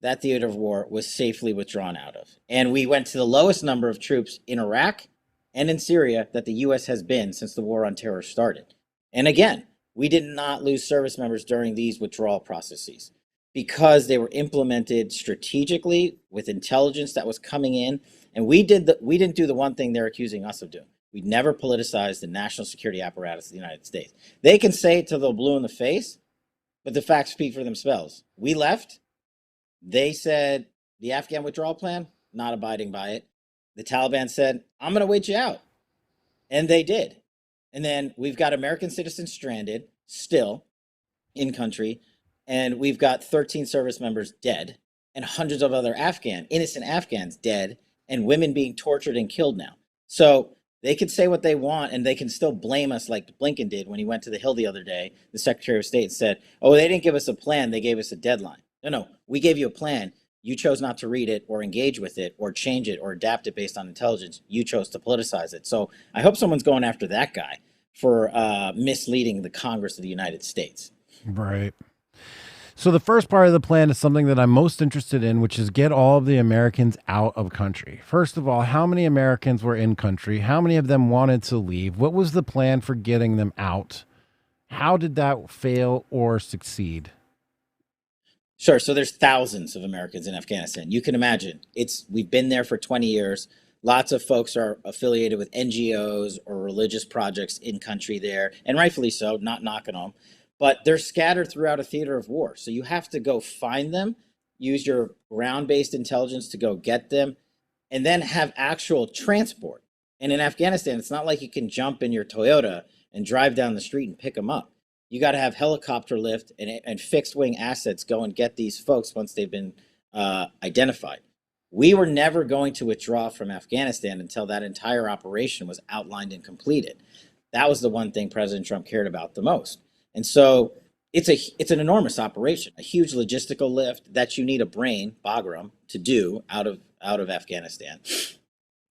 That theater of war was safely withdrawn out of. And we went to the lowest number of troops in Iraq and in Syria that the U.S. has been since the war on terror started. And again, we did not lose service members during these withdrawal processes because they were implemented strategically with intelligence that was coming in. And we didn't do the one thing they're accusing us of doing. We never politicized the national security apparatus of the United States. They can say it till they're blue in the face, but the facts speak for themselves. We left. They said the Afghan withdrawal plan, not abiding by it. The Taliban said, I'm going to wait you out. And they did. And then we've got American citizens stranded still in country. and we've got 13 service members dead, and hundreds of other innocent Afghans dead, and women being tortured and killed now. So they can say what they want, and they can still blame us like Blinken did when he went to the Hill the other day, the Secretary of State, and said, oh, they didn't give us a plan, they gave us a deadline. No, we gave you a plan. You chose not to read it or engage with it or change it or adapt it based on intelligence. You chose to politicize it. So I hope someone's going after that guy for misleading the Congress of the United States. Right. So the first part of the plan is something that I'm most interested in, which is get all of the Americans out of country. First of all, how many Americans were in country? How many of them wanted to leave? What was the plan for getting them out? How did that fail or succeed? Sure. So there's thousands of Americans in Afghanistan. You can imagine we've been there for 20 years. Lots of folks are affiliated with NGOs or religious projects in country there, and rightfully so, not knocking them. But they're scattered throughout a theater of war. So you have to go find them, use your ground-based intelligence to go get them, and then have actual transport. And in Afghanistan, it's not like you can jump in your Toyota and drive down the street and pick them up. You got to have helicopter lift and fixed wing assets go and get these folks once they've been identified. We were never going to withdraw from Afghanistan until that entire operation was outlined and completed. That was the one thing President Trump cared about the most. And so it's an enormous operation, a huge logistical lift that you need a brain, Bagram, to do out of Afghanistan.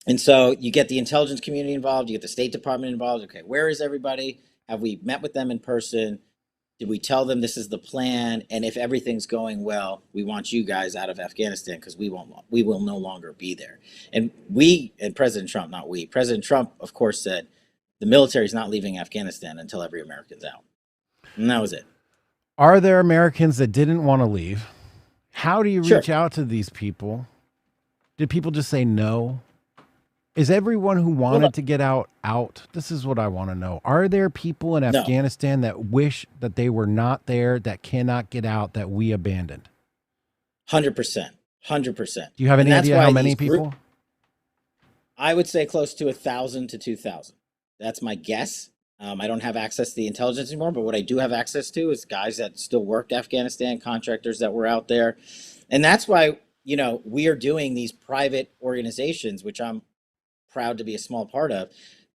And so you get the intelligence community involved, you get the State Department involved. Okay, where is everybody? Have we met with them in person? Did we tell them this is the plan? And if everything's going well, we want you guys out of Afghanistan because we will no longer be there. And President Trump, of course, said the military is not leaving Afghanistan until every American's out. And that was it. Are there Americans that didn't want to leave? How do you reach out to these people? Did people just say no? Is everyone who wanted to get out? This is what I want to know. Are there people in Afghanistan that wish that they were not there, that cannot get out, that we abandoned? 100%. 100%. Do you have any idea how many people? I would say close to 1,000 to 2,000. That's my guess. I don't have access to the intelligence anymore, but what I do have access to is guys that still worked Afghanistan, contractors that were out there. And that's why, we are doing these private organizations, which I'm proud to be a small part of,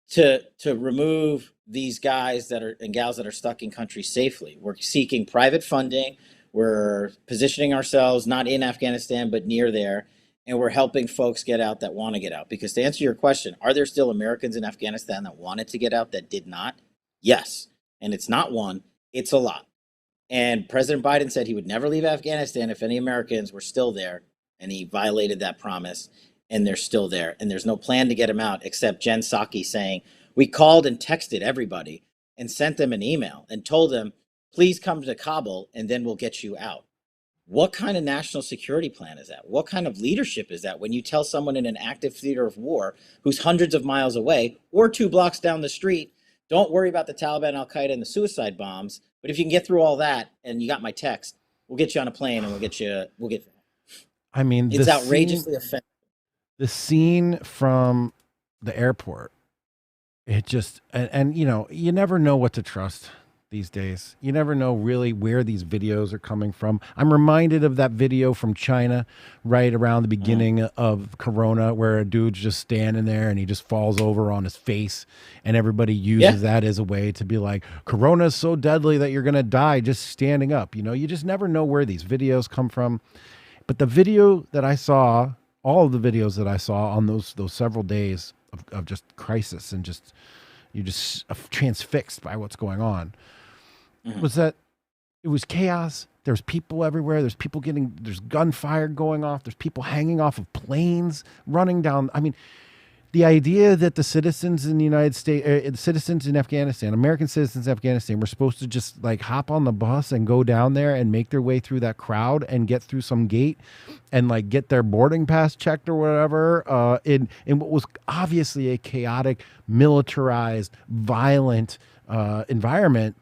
to remove these guys and gals that are stuck in country safely. We're seeking private funding. We're positioning ourselves not in Afghanistan, but near there. And we're helping folks get out that want to get out. Because to answer your question, are there still Americans in Afghanistan that wanted to get out that did not? Yes. And it's not one, it's a lot. And President Biden said he would never leave Afghanistan if any Americans were still there. And he violated that promise. And they're still there. And there's no plan to get them out except Jen Psaki saying, we called and texted everybody and sent them an email and told them, please come to Kabul and then we'll get you out. What kind of national security plan is that? What kind of leadership is that when you tell someone in an active theater of war who's hundreds of miles away or 2 blocks down the street, don't worry about the Taliban, Al-Qaeda, and the suicide bombs, but if you can get through all that and you got my text, we'll get you on a plane and we'll get I mean, it's outrageously offensive. The scene from the airport, it just, and you never know what to trust these days. You never know really where these videos are coming from. I'm reminded of that video from China right around the beginning of Corona where a dude's just standing there and he just falls over on his face and everybody uses that as a way to be like, Corona is so deadly that you're going to die just standing up. You just never know where these videos come from. But the video that I saw, all of the videos that I saw on those several days of just crisis and you're just transfixed by what's going on, was that it was chaos. There's people everywhere. There's gunfire going off. There's people hanging off of planes, running down. I mean, the idea that the citizens in the United States, citizens in Afghanistan, American citizens in Afghanistan, were supposed to just like hop on the bus and go down there and make their way through that crowd and get through some gate and like get their boarding pass checked or whatever, in what was obviously a chaotic, militarized, violent environment,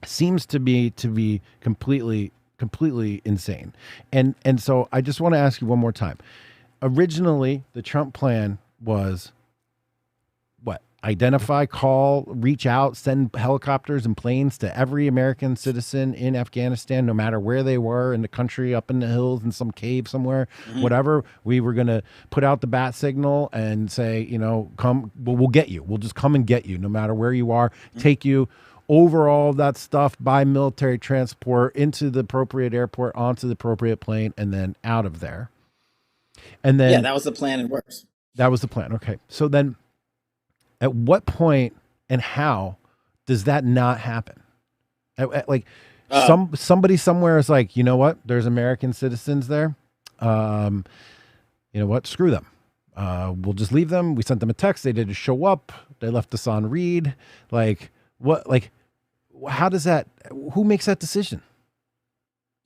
seems to be completely insane. And so I just want to ask you one more time. Originally, the Trump plan was what? identify, call, reach out, send helicopters and planes to every American citizen in Afghanistan, no matter where they were in the country, up in the hills, in some cave somewhere, whatever. We were going to put out the bat signal and say, you know, come, we'll get you. We'll just come and get you, no matter where you are, take you over all that stuff by military transport into the appropriate airport, onto the appropriate plane, and then out of there. And then, yeah, that was the plan and works. That was the plan. Okay. So then, at what point and how does that not happen? Like somebody somewhere is like, you know what? There's American citizens there. You know what? Screw them. We'll just leave them. We sent them a text. They didn't show up. They left us on read. Like what? Like how does that? Who makes that decision?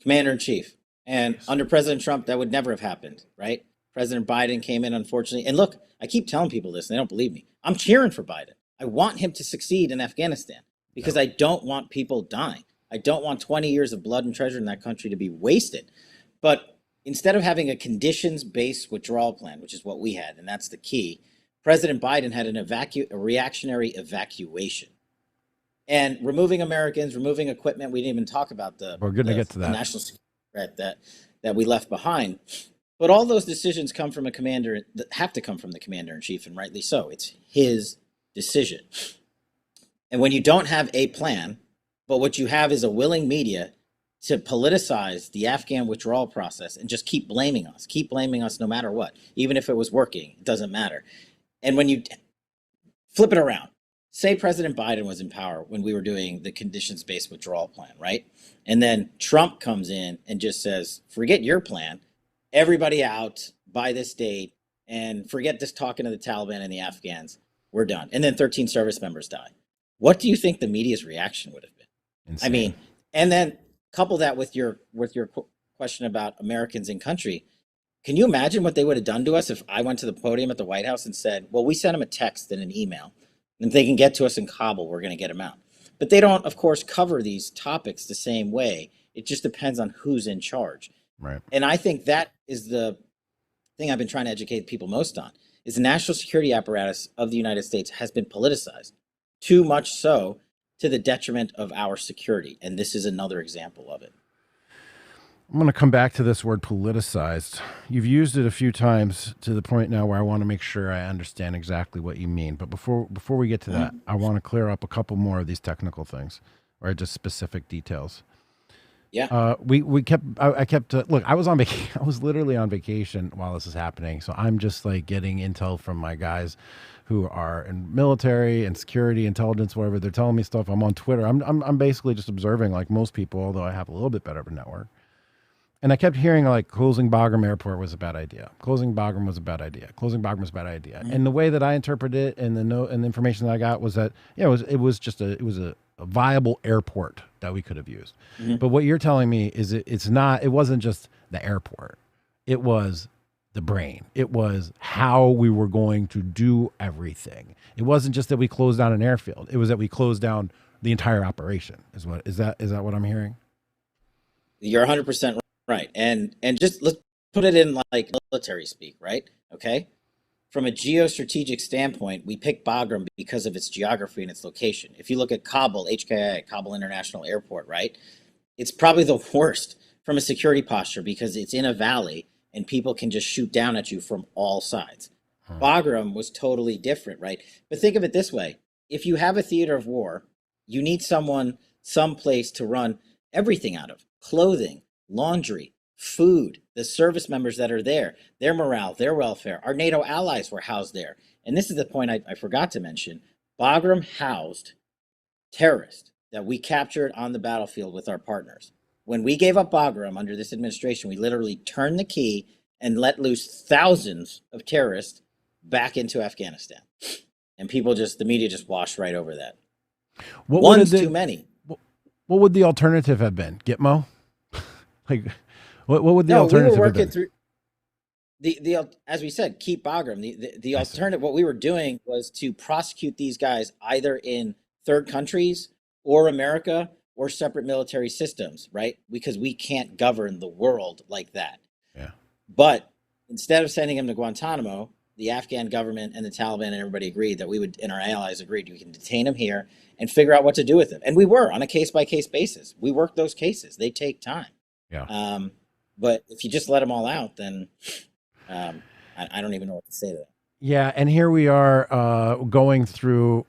Commander in chief. And under President Trump, that would never have happened, right? President Biden came in, unfortunately. And look, I keep telling people this, and they don't believe me. I'm cheering for Biden. I want him to succeed in Afghanistan because I don't want people dying. I don't want 20 years of blood and treasure in that country to be wasted. But instead of having a conditions-based withdrawal plan, which is what we had, and that's the key, President Biden had a reactionary evacuation. And removing Americans, removing equipment, we didn't even talk about We're going to get to that. The national security threat that we left behind. But all those decisions come from have to come from the commander in chief, and rightly so. It's his decision. And when you don't have a plan, but what you have is a willing media to politicize the Afghan withdrawal process and just keep blaming us no matter what, even if it was working, it doesn't matter. And when you flip it around, say President Biden was in power when we were doing the conditions-based withdrawal plan, right? And then Trump comes in and just says, forget your plan. Everybody out by this date and forget this talking to the Taliban and the Afghans. We're done. And then 13 service members die. What do you think the media's reaction would have been? Insane. I mean, and then couple that with your question about Americans in country. Can you imagine what they would have done to us if I went to the podium at the White House and said, well, we sent them a text and an email, and if they can get to us in Kabul, we're going to get them out. But they don't, of course, cover these topics the same way. It just depends on who's in charge. Right. And I think that is the thing I've been trying to educate people most on, is the national security apparatus of the United States has been politicized, too much so to the detriment of our security. And this is another example of it. I'm going to come back to this word politicized. You've used it a few times to the point now where I want to make sure I understand exactly what you mean. But before we get to that, I want to clear up a couple more of these technical things or just specific details. Yeah. I kept look, I was literally on vacation while this is happening. So I'm just like getting intel from my guys who are in military and security, intelligence, whatever. They're telling me stuff. I'm on Twitter. I'm basically just observing like most people, although I have a little bit better of a network. And I kept hearing like closing Bagram Airport was a bad idea. Closing Bagram was a bad idea. Closing Bagram was a bad idea. And the way that I interpreted it and the information that I got was that it was a viable airport that we could have used. But what you're telling me is it wasn't just the airport. It was the brain. It was how we were going to do everything. It wasn't just that we closed down an airfield. It was that we closed down the entire operation. Is that what I'm hearing? You're 100% right. And just let's put it in like military speak, right? Okay. From a geostrategic standpoint, we picked Bagram because of its geography and its location. If you look at Kabul, HKI, Kabul International Airport, right? It's probably the worst from a security posture because it's in a valley and people can just shoot down at you from all sides. Bagram was totally different, right? But think of it this way. If you have a theater of war, you need someplace to run everything out of: clothing, laundry, food, the service members that are there, their morale, their welfare. Our NATO allies were housed there. And this is the point I forgot to mention. Bagram housed terrorists that we captured on the battlefield with our partners. When we gave up Bagram under this administration, we literally turned the key and let loose thousands of terrorists back into Afghanistan. And the media just washed right over that. One's too many. What would the alternative have been? Gitmo? Like, what would the alternative we were have working been? through the as we said, keep Bagram. The alternative, what we were doing was to prosecute these guys either in third countries or America or separate military systems, right? Because we can't govern the world like that. Yeah. But instead of sending them to Guantanamo, the Afghan government and the Taliban and everybody agreed that we would, and our allies agreed, we can detain them here and figure out what to do with them. And we were on a case by case basis. We worked those cases. They take time. Yeah. But if you just let them all out, then I don't even know what to say to that. Yeah, and here we are going through,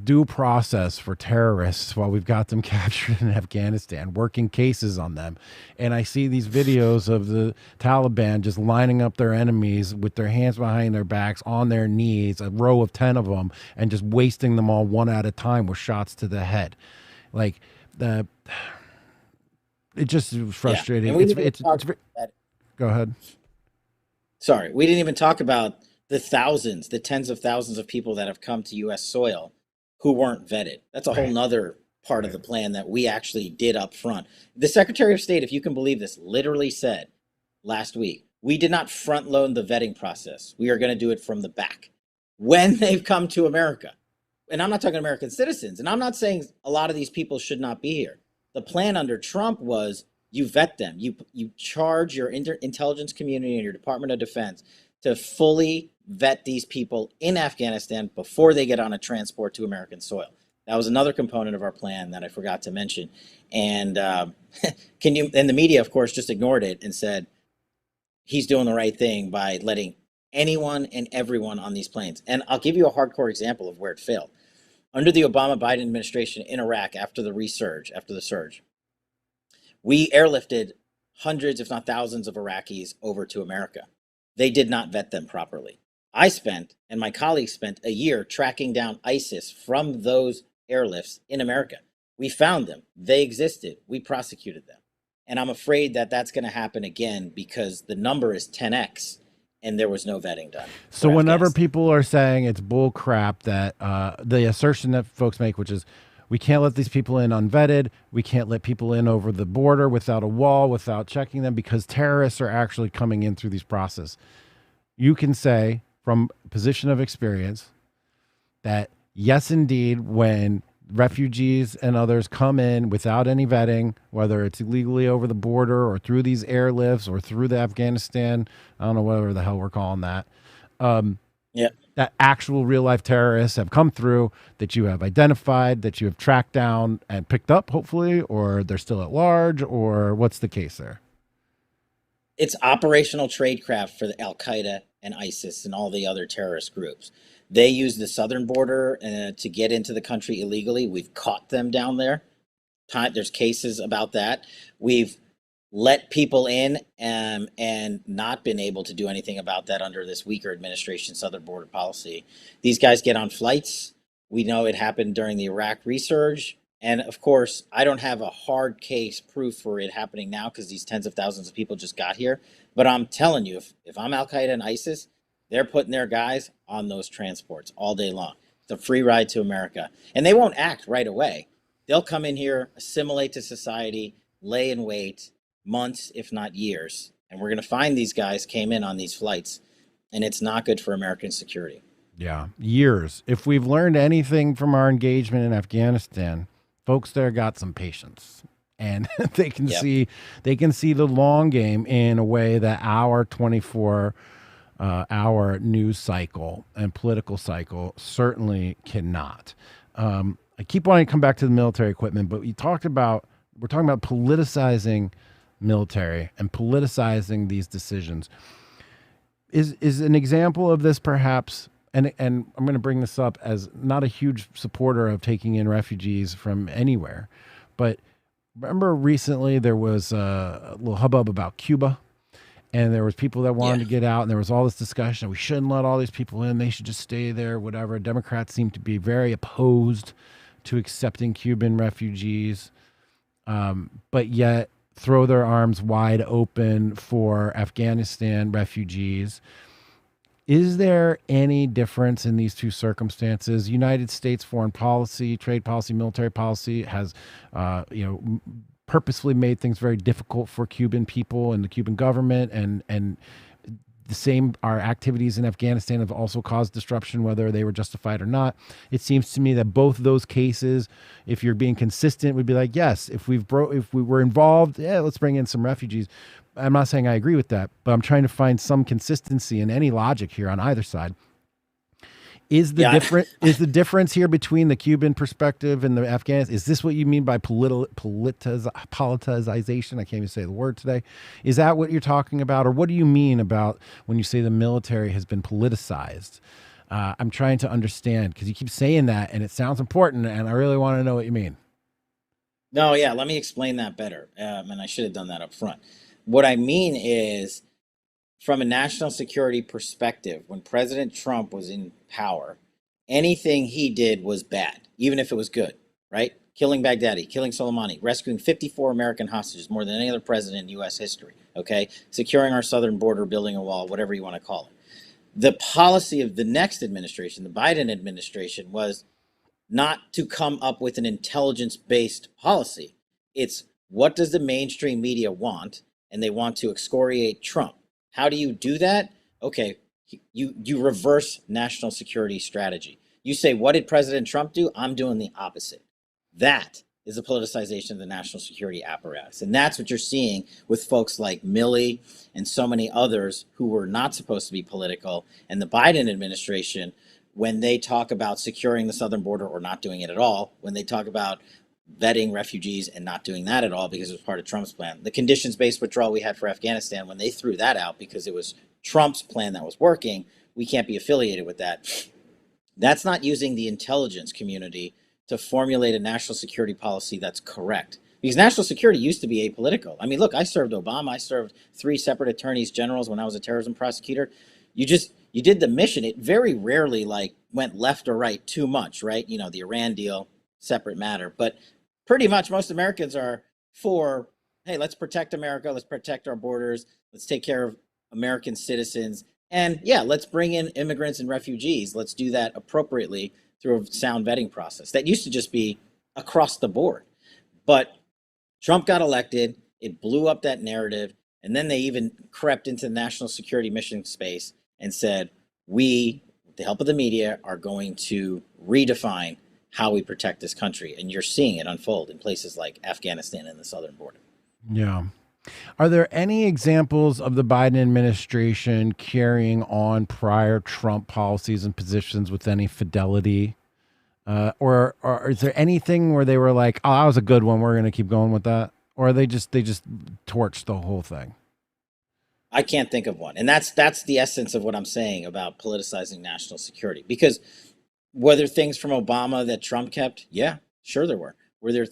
due process for terrorists while we've got them captured in Afghanistan, working cases on them. And I see these videos of the Taliban just lining up their enemies with their hands behind their backs on their knees, a row of 10 of them, and just wasting them all one at a time with shots to the head. Like, it just is frustrating. Yeah. Go ahead. Sorry, we didn't even talk about the tens of thousands of people that have come to U.S. soil who weren't vetted. That's a whole nother part of the plan that we actually did up front. The Secretary of State, if you can believe this, literally said last week, we did not front load the vetting process. We are going to do it from the back when they've come to America. And I'm not talking American citizens. And I'm not saying a lot of these people should not be here. The plan under Trump was you vet them. You charge your intelligence community and your Department of Defense to fully vet these people in Afghanistan before they get on a transport to American soil. That was another component of our plan that I forgot to mention. And and the media, of course, just ignored it and said he's doing the right thing by letting anyone and everyone on these planes. And I'll give you a hardcore example of where it failed. Under the Obama-Biden administration in Iraq after the surge, we airlifted hundreds, if not thousands, of Iraqis over to America. They did not vet them properly. I spent, and my colleagues spent, a year tracking down ISIS from those airlifts in America. We found them. They existed. We prosecuted them. And I'm afraid that that's going to happen again because the number is 10x and there was no vetting done. So whenever people are saying it's bull crap that the assertion that folks make, which is we can't let these people in unvetted, we can't let people in over the border without a wall, without checking them because terrorists are actually coming in through these processes. You can say from a position of experience that yes, indeed, when refugees and others come in without any vetting, whether it's illegally over the border or through these airlifts or through the Afghanistan, I don't know whatever the hell we're calling that. That actual real life terrorists have come through that you have identified, that you have tracked down and picked up, hopefully, or they're still at large, or what's the case there? It's operational tradecraft for the Al-Qaeda and ISIS and all the other terrorist groups. They use the southern border to get into the country illegally. We've caught them down there. There's cases about that. We've let people in and not been able to do anything about that under this weaker administration southern border policy. These guys get on flights. We know it happened during the Iraq resurge. And of course, I don't have a hard case proof for it happening now because these tens of thousands of people just got here. But I'm telling you, if I'm Al-Qaeda and ISIS, they're putting their guys on those transports all day long. It's a free ride to America. And they won't act right away. They'll come in here, assimilate to society, lay in wait months, if not years. And we're going to find these guys came in on these flights. And it's not good for American security. Yeah, years. If we've learned anything from our engagement in Afghanistan, folks there got some patience. And they can see the long game in a way that our 24 our news cycle and political cycle certainly cannot. I keep wanting to come back to the military equipment, but we're talking about politicizing military and politicizing these decisions. Is an example of this perhaps, and I'm going to bring this up as not a huge supporter of taking in refugees from anywhere, but remember recently there was a little hubbub about Cuba. And there was people that wanted to get out, and there was all this discussion. We shouldn't let all these people in. They should just stay there, whatever. Democrats seem to be very opposed to accepting Cuban refugees, but yet throw their arms wide open for Afghanistan refugees. Is there any difference in these two circumstances? United States foreign policy, trade policy, military policy has, purposefully made things very difficult for Cuban people and the Cuban government, and the same, our activities in Afghanistan have also caused disruption, whether they were justified or not. It seems to me that both of those cases, if you're being consistent, would be like, yes, if we were involved, let's bring in some refugees. I'm not saying I agree with that, but I'm trying to find some consistency in any logic here on either side. Yeah. Is the difference here between the Cuban perspective and the Afghan? Is this what you mean by politicization? I can't even say the word today. Is that what you're talking about, or what do you mean about when you say the military has been politicized? I'm trying to understand because you keep saying that, and it sounds important, and I really want to know what you mean. No, yeah, let me explain that better. And I should have done that up front. What I mean is, from a national security perspective, when President Trump was in power, anything he did was bad, even if it was good, right? Killing Baghdadi, killing Soleimani, rescuing 54 American hostages, more than any other president in U.S. history, okay? Securing our southern border, building a wall, whatever you want to call it. The policy of the next administration, the Biden administration, was not to come up with an intelligence based policy. It's what does the mainstream media want? And they want to excoriate Trump. How do you do that? Okay, you reverse national security strategy. You say, what did President Trump do? I'm doing the opposite. That is a politicization of the national security apparatus. And that's what you're seeing with folks like Milley and so many others who were not supposed to be political. And the Biden administration, when they talk about securing the southern border or not doing it at all, when they talk about vetting refugees and not doing that at all because it was part of Trump's plan, the conditions based withdrawal we had for Afghanistan, when they threw that out because it was Trump's plan that was working, we can't be affiliated with that. That's not using the intelligence community to formulate a national security policy that's correct. Because national security used to be apolitical. I mean, look, I served Obama. I served 3 separate attorneys generals when I was a terrorism prosecutor. You did the mission. It very rarely like went left or right too much, right? You know, the Iran deal, separate matter. But pretty much most Americans are for, hey, let's protect America. Let's protect our borders. Let's take care of American citizens. And yeah, let's bring in immigrants and refugees. Let's do that appropriately through a sound vetting process. That used to just be across the board. But Trump got elected, it blew up that narrative, and then they even crept into the national security mission space and said, we, with the help of the media, are going to redefine how we protect this country. And you're seeing it unfold in places like Afghanistan and the southern border. Yeah. Are there any examples of the Biden administration carrying on prior Trump policies and positions with any fidelity? Or is there anything where they were like, "Oh, that was a good one. We're going to keep going with that," or they just torched the whole thing? I can't think of one. And that's the essence of what I'm saying about politicizing national security. Because were there things from Obama that Trump kept? Yeah, sure there were. Were there,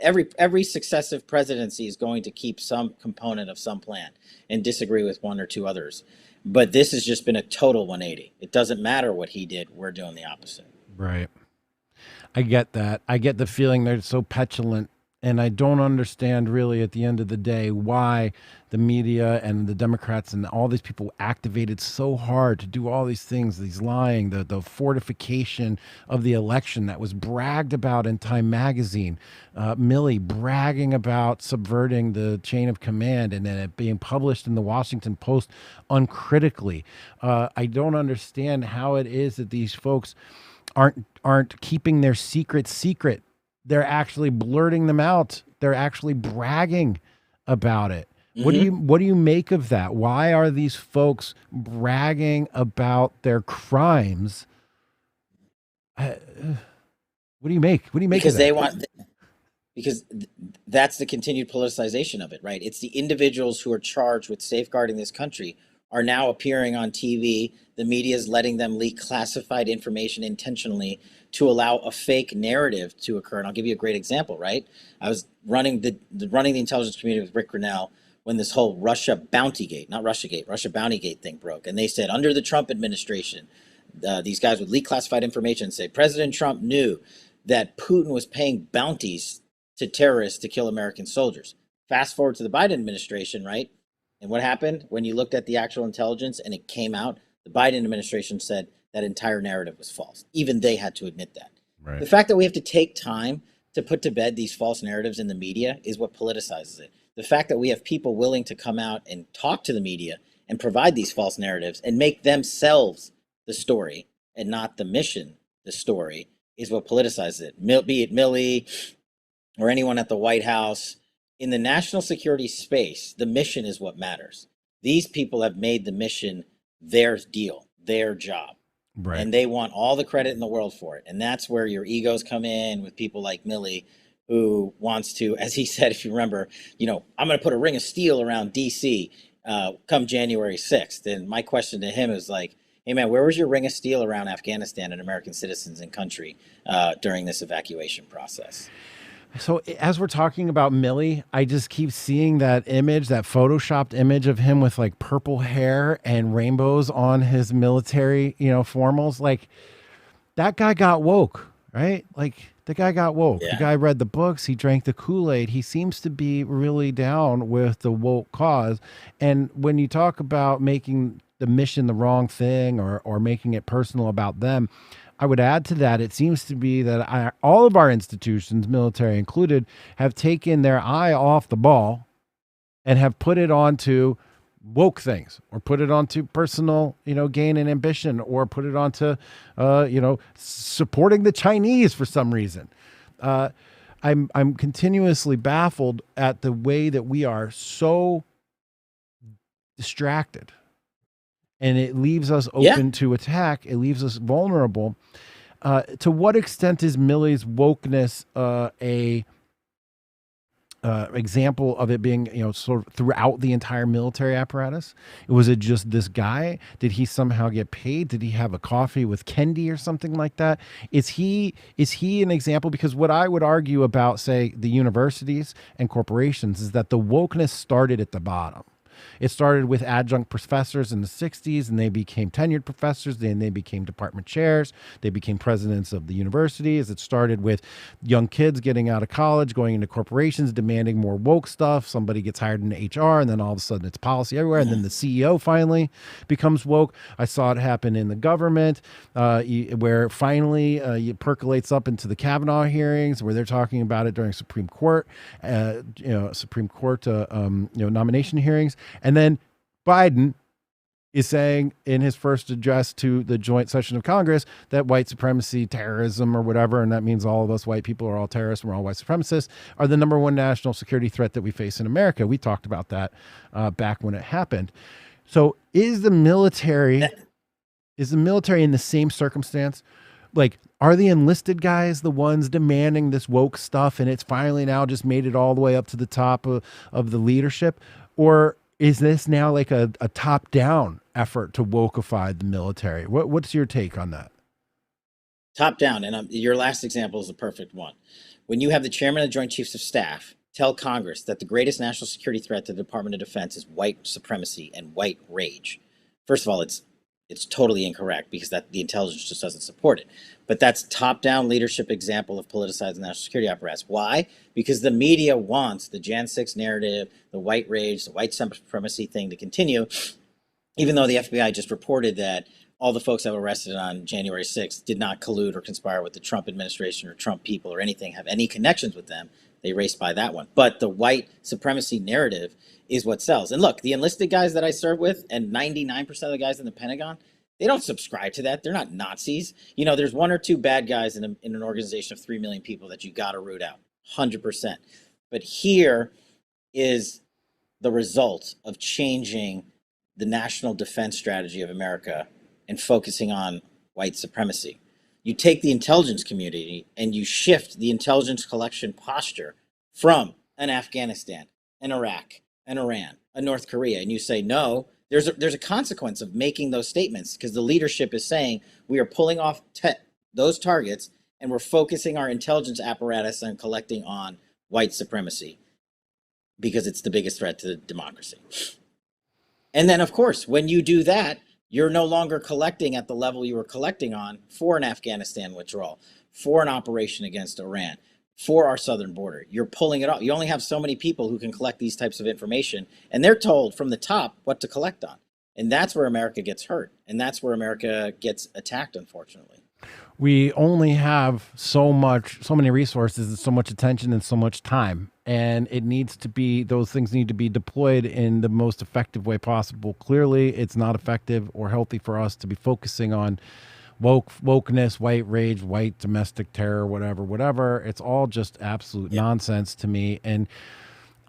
every successive presidency is going to keep some component of some plan and disagree with one or two others. But this has just been a total 180. It doesn't matter what he did. We're doing the opposite. Right. I get that. I get the feeling they're so petulant, and I don't understand really at the end of the day why the media and the Democrats and all these people activated so hard to do all these things, these lying, the fortification of the election that was bragged about in Time magazine, Milley bragging about subverting the chain of command and then it being published in the Washington Post uncritically. I don't understand how it is that these folks aren't keeping their secrets secret. They're actually blurting them out. They're actually bragging about it. What do you make of that? Why are these folks bragging about their crimes? What do you make? What do you make of Because that? because that's the continued politicization of it, right? It's the individuals who are charged with safeguarding this country are now appearing on TV. The media is letting them leak classified information intentionally to allow a fake narrative to occur. And I'll give you a great example, right? I was running the intelligence community with Rick Grinnell when this whole Russia bounty gate, not Russiagate, Russia bounty gate thing broke. And they said under the Trump administration, these guys would leak classified information and say President Trump knew that Putin was paying bounties to terrorists to kill American soldiers. Fast forward to the Biden administration, right? And what happened when you looked at the actual intelligence and it came out? The Biden administration said that entire narrative was false. Even they had to admit that. Right. The fact that we have to take time to put to bed these false narratives in the media is what politicizes it. The fact that we have people willing to come out and talk to the media and provide these false narratives and make themselves the story and not the mission the story is what politicizes it. Be it Milley or anyone at the White House, in the national security space, the mission is what matters. These people have made the mission their deal, their job. Right. And they want all the credit in the world for it. And that's where your egos come in with people like Milley, who wants to, as he said, if you remember, I'm going to put a ring of steel around DC come January 6th. And my question to him is like, hey, man, where was your ring of steel around Afghanistan and American citizens and country during this evacuation process? So as we're talking about Milley, I just keep seeing that image, that photoshopped image of him with like purple hair and rainbows on his military, formals. Like that guy got woke, right? Like the guy got woke. Yeah. The guy read the books. He drank the Kool-Aid. He seems to be really down with the woke cause. And when you talk about making the mission the wrong thing or making it personal about them, I would add to that, it seems to be that all of our institutions, military included, have taken their eye off the ball and have put it onto woke things, or put it onto personal, gain and ambition, or put it onto, supporting the Chinese for some reason. I'm continuously baffled at the way that we are so distracted. And it leaves us open to attack. It leaves us vulnerable. To what extent is Milley's wokeness a example of it being, sort of throughout the entire military apparatus? Was it just this guy? Did he somehow get paid? Did he have a coffee with Kendi or something like that? Is he an example? Because what I would argue about, say, the universities and corporations is that the wokeness started at the bottom. It started with adjunct professors in the 60s, and they became tenured professors. Then they became department chairs. They became presidents of the universities. It started with young kids getting out of college, going into corporations, demanding more woke stuff. Somebody gets hired into HR, and then all of a sudden it's policy everywhere. And then the CEO finally becomes woke. I saw it happen in the government, where finally it percolates up into the Kavanaugh hearings, where they're talking about it during Supreme Court, nomination hearings. And then Biden is saying in his first address to the joint session of Congress that white supremacy, terrorism, or whatever, and that means all of us white people are all terrorists and we're all white supremacists, are the number one national security threat that we face in America. We talked about that back when it happened. So is the military in the same circumstance? Like, are the enlisted guys the ones demanding this woke stuff, and it's finally now just made it all the way up to the top of the leadership? Or is this now like a top-down effort to wokeify the military? What's your take on that? Top-down, and your last example is the perfect one. When you have the chairman of the Joint Chiefs of Staff tell Congress that the greatest national security threat to the Department of Defense is white supremacy and white rage. First of all, it's totally incorrect, because the intelligence just doesn't support it. But that's top-down leadership example of politicized national security apparatus. Why? Because the media wants the Jan 6 narrative, the white rage, the white supremacy thing to continue, even though the FBI just reported that all the folks that were arrested on January 6th did not collude or conspire with the Trump administration or Trump people or anything, have any connections with them. They erased by that one. But the white supremacy narrative is what sells. And look, the enlisted guys that I serve with, and 99% of the guys in the Pentagon, they don't subscribe to that. They're not Nazis. There's one or two bad guys in an organization of 3 million people that you got to root out, 100%. But here is the result of changing the national defense strategy of America and focusing on white supremacy. You take the intelligence community and you shift the intelligence collection posture from an Afghanistan, an Iraq, an Iran, a North Korea, and you say, no, there's a consequence of making those statements, because the leadership is saying we are pulling off those targets and we're focusing our intelligence apparatus on collecting on white supremacy because it's the biggest threat to democracy. And then, of course, when you do that, you're no longer collecting at the level you were collecting on for an Afghanistan withdrawal, for an operation against Iran, for our southern border. You're pulling it off. You only have so many people who can collect these types of information, and they're told from the top what to collect on. And that's where America gets hurt. And that's where America gets attacked, unfortunately. We only have so many resources and so much attention and so much time. And those things need to be deployed in the most effective way possible. Clearly, it's not effective or healthy for us to be focusing on wokeness, white rage, white domestic terror, whatever. It's all just absolute nonsense to me. And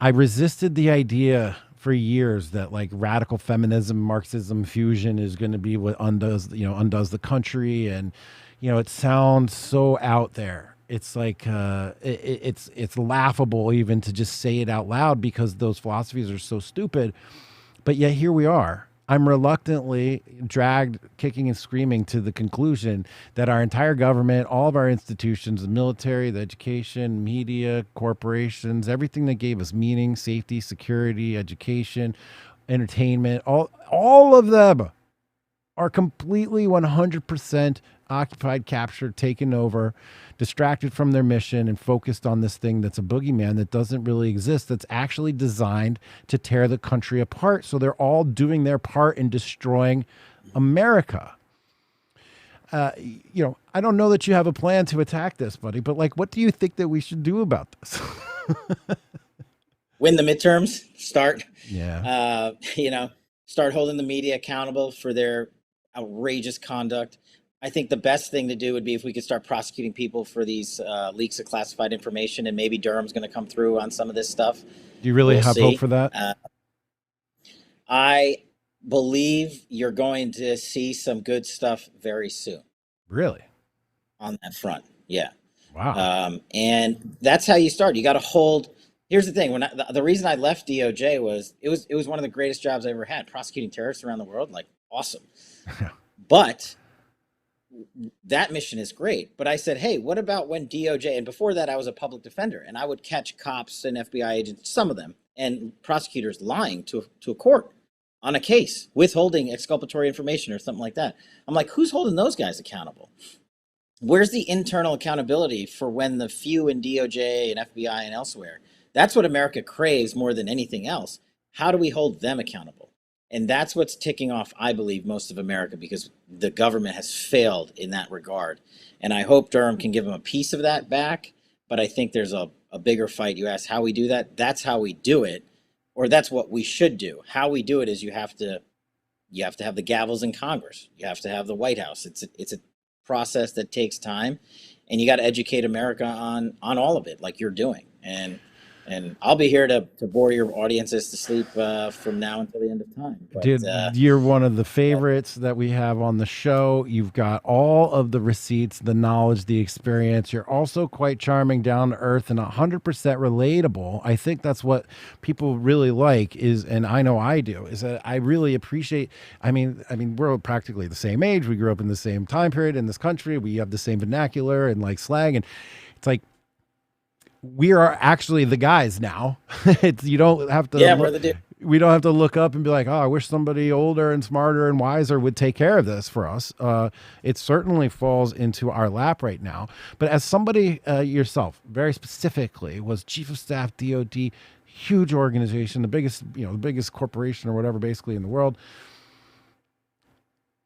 I resisted the idea for years that like radical feminism, Marxism fusion is going to be what undoes the country, and it sounds so out there. It's like it's laughable even to just say it out loud because those philosophies are so stupid. But yet here we are. I'm reluctantly dragged kicking and screaming to the conclusion that our entire government, all of our institutions, the military, the education, media, corporations, everything that gave us meaning, safety, security, education, entertainment, all of them are completely 100% occupied, captured, taken over, distracted from their mission, and focused on this thing that's a boogeyman that doesn't really exist, that's actually designed to tear the country apart. So they're all doing their part in destroying America. I don't know that you have a plan to attack this, buddy, but like, what do you think that we should do about this? Win the midterms, start, Yeah. start holding the media accountable for their outrageous conduct. I think the best thing to do would be if we could start prosecuting people for these leaks of classified information, and maybe Durham's going to come through on some of this stuff. Do you really We'll have see. hope for that? I believe you're going to see some good stuff very soon Really? on that front. Yeah. Wow. And that's how you start. You got to hold. Here's the thing. The reason I left DOJ was it was one of the greatest jobs I ever had, prosecuting terrorists around the world. Like, awesome. But that mission is great. But I said, hey, what about when DOJ, and before that I was a public defender, and I would catch cops and FBI agents, some of them, and prosecutors lying to a court on a case, withholding exculpatory information or something like that. I'm like, who's holding those guys accountable? Where's the internal accountability for when the few in DOJ and FBI and elsewhere? That's what America craves more than anything else. How do we hold them accountable? And that's what's ticking off, I believe, most of America, because the government has failed in that regard. And I hope Durham can give them a piece of that back. But I think there's a bigger fight. You ask how we do that. That's how we do it, or that's what we should do. How we do it is you have to have the gavels in Congress. You have to have the White House. It's a process that takes time, and you got to educate America on all of it, like you're doing. And I'll be here to bore your audiences to sleep from now until the end of time. But, dude, you're one of the favorites that we have on the show. You've got all of the receipts, the knowledge, the experience. You're also quite charming, down to earth, and 100% relatable. I think that's what people really like is, and I know I do, is that I really appreciate. I mean, we're practically the same age. We grew up in the same time period in this country. We have the same vernacular and like slang, and it's like, we are actually the guys now. You don't have to. Yeah, brother, dude. We don't have to look up and be like, oh, I wish somebody older and smarter and wiser would take care of this for us. It certainly falls into our lap right now. But as somebody yourself, very specifically, was chief of staff, DOD, huge organization, the biggest corporation or whatever, basically in the world.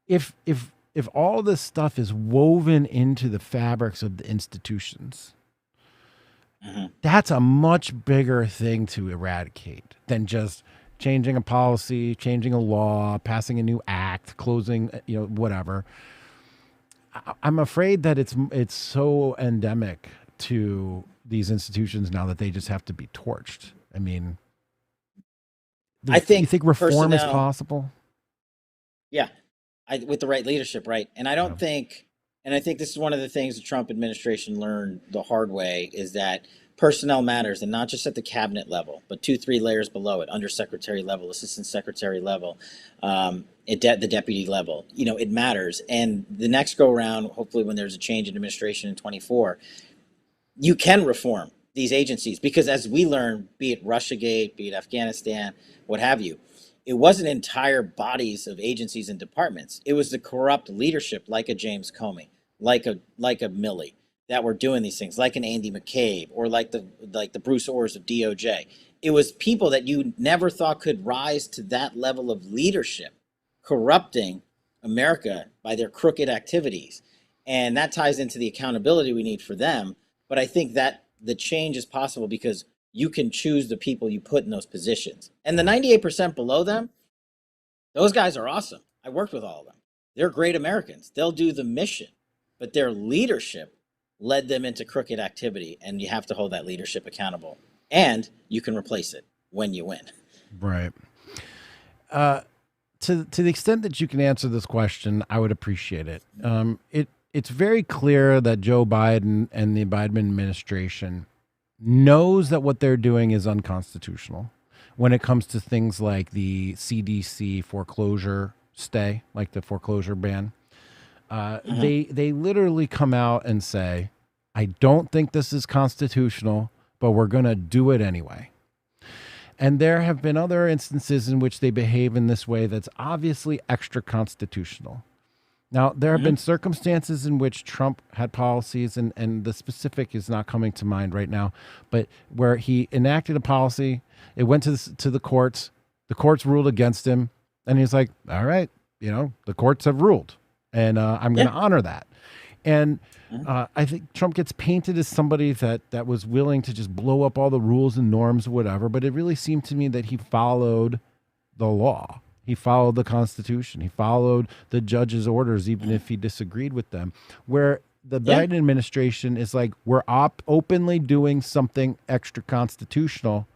If all this stuff is woven into the fabrics of the institutions, that's a much bigger thing to eradicate than just changing a policy, changing a law, passing a new act, closing, whatever. I'm afraid that it's so endemic to these institutions now that they just have to be torched. I mean, you think reform is possible? Yeah, with the right leadership, right? And I don't think. And I think this is one of the things the Trump administration learned the hard way, is that personnel matters, and not just at the cabinet level, but 2-3 layers below it, undersecretary level, assistant secretary level, the deputy level. It matters. And the next go around, hopefully when there's a change in administration in 24, you can reform these agencies, because as we learn, be it Russiagate, be it Afghanistan, what have you, it wasn't entire bodies of agencies and departments. It was the corrupt leadership, like a James Comey, like a Milley, that were doing these things, like an Andy McCabe, or like the Bruce Orrs of DOJ. It was people that you never thought could rise to that level of leadership, corrupting America by their crooked activities. And that ties into the accountability we need for them. But I think that the change is possible because you can choose the people you put in those positions. And the 98% below them, those guys are awesome. I worked with all of them. They're great Americans. They'll do the mission, but their leadership led them into crooked activity, and you have to hold that leadership accountable. and you can replace it when you win. Right. To the extent that you can answer this question, I would appreciate it. It's very clear that Joe Biden and the Biden administration knows that what they're doing is unconstitutional when it comes to things like the CDC foreclosure stay, like the foreclosure ban. They literally come out and say, "I don't think this is constitutional, but we're going to do it anyway." And there have been other instances in which they behave in this way that's obviously extra constitutional. Now, there have been circumstances in which Trump had policies, and the specific is not coming to mind right now, but where he enacted a policy, it went to the courts ruled against him, and he's like, all right, the courts have ruled, and I'm going to honor that. And I think Trump gets painted as somebody that was willing to just blow up all the rules and norms or whatever, but it really seemed to me that he followed the law. He followed the Constitution. He followed the judge's orders, even if he disagreed with them. Where the Biden administration is like, we're openly doing something extra constitutional.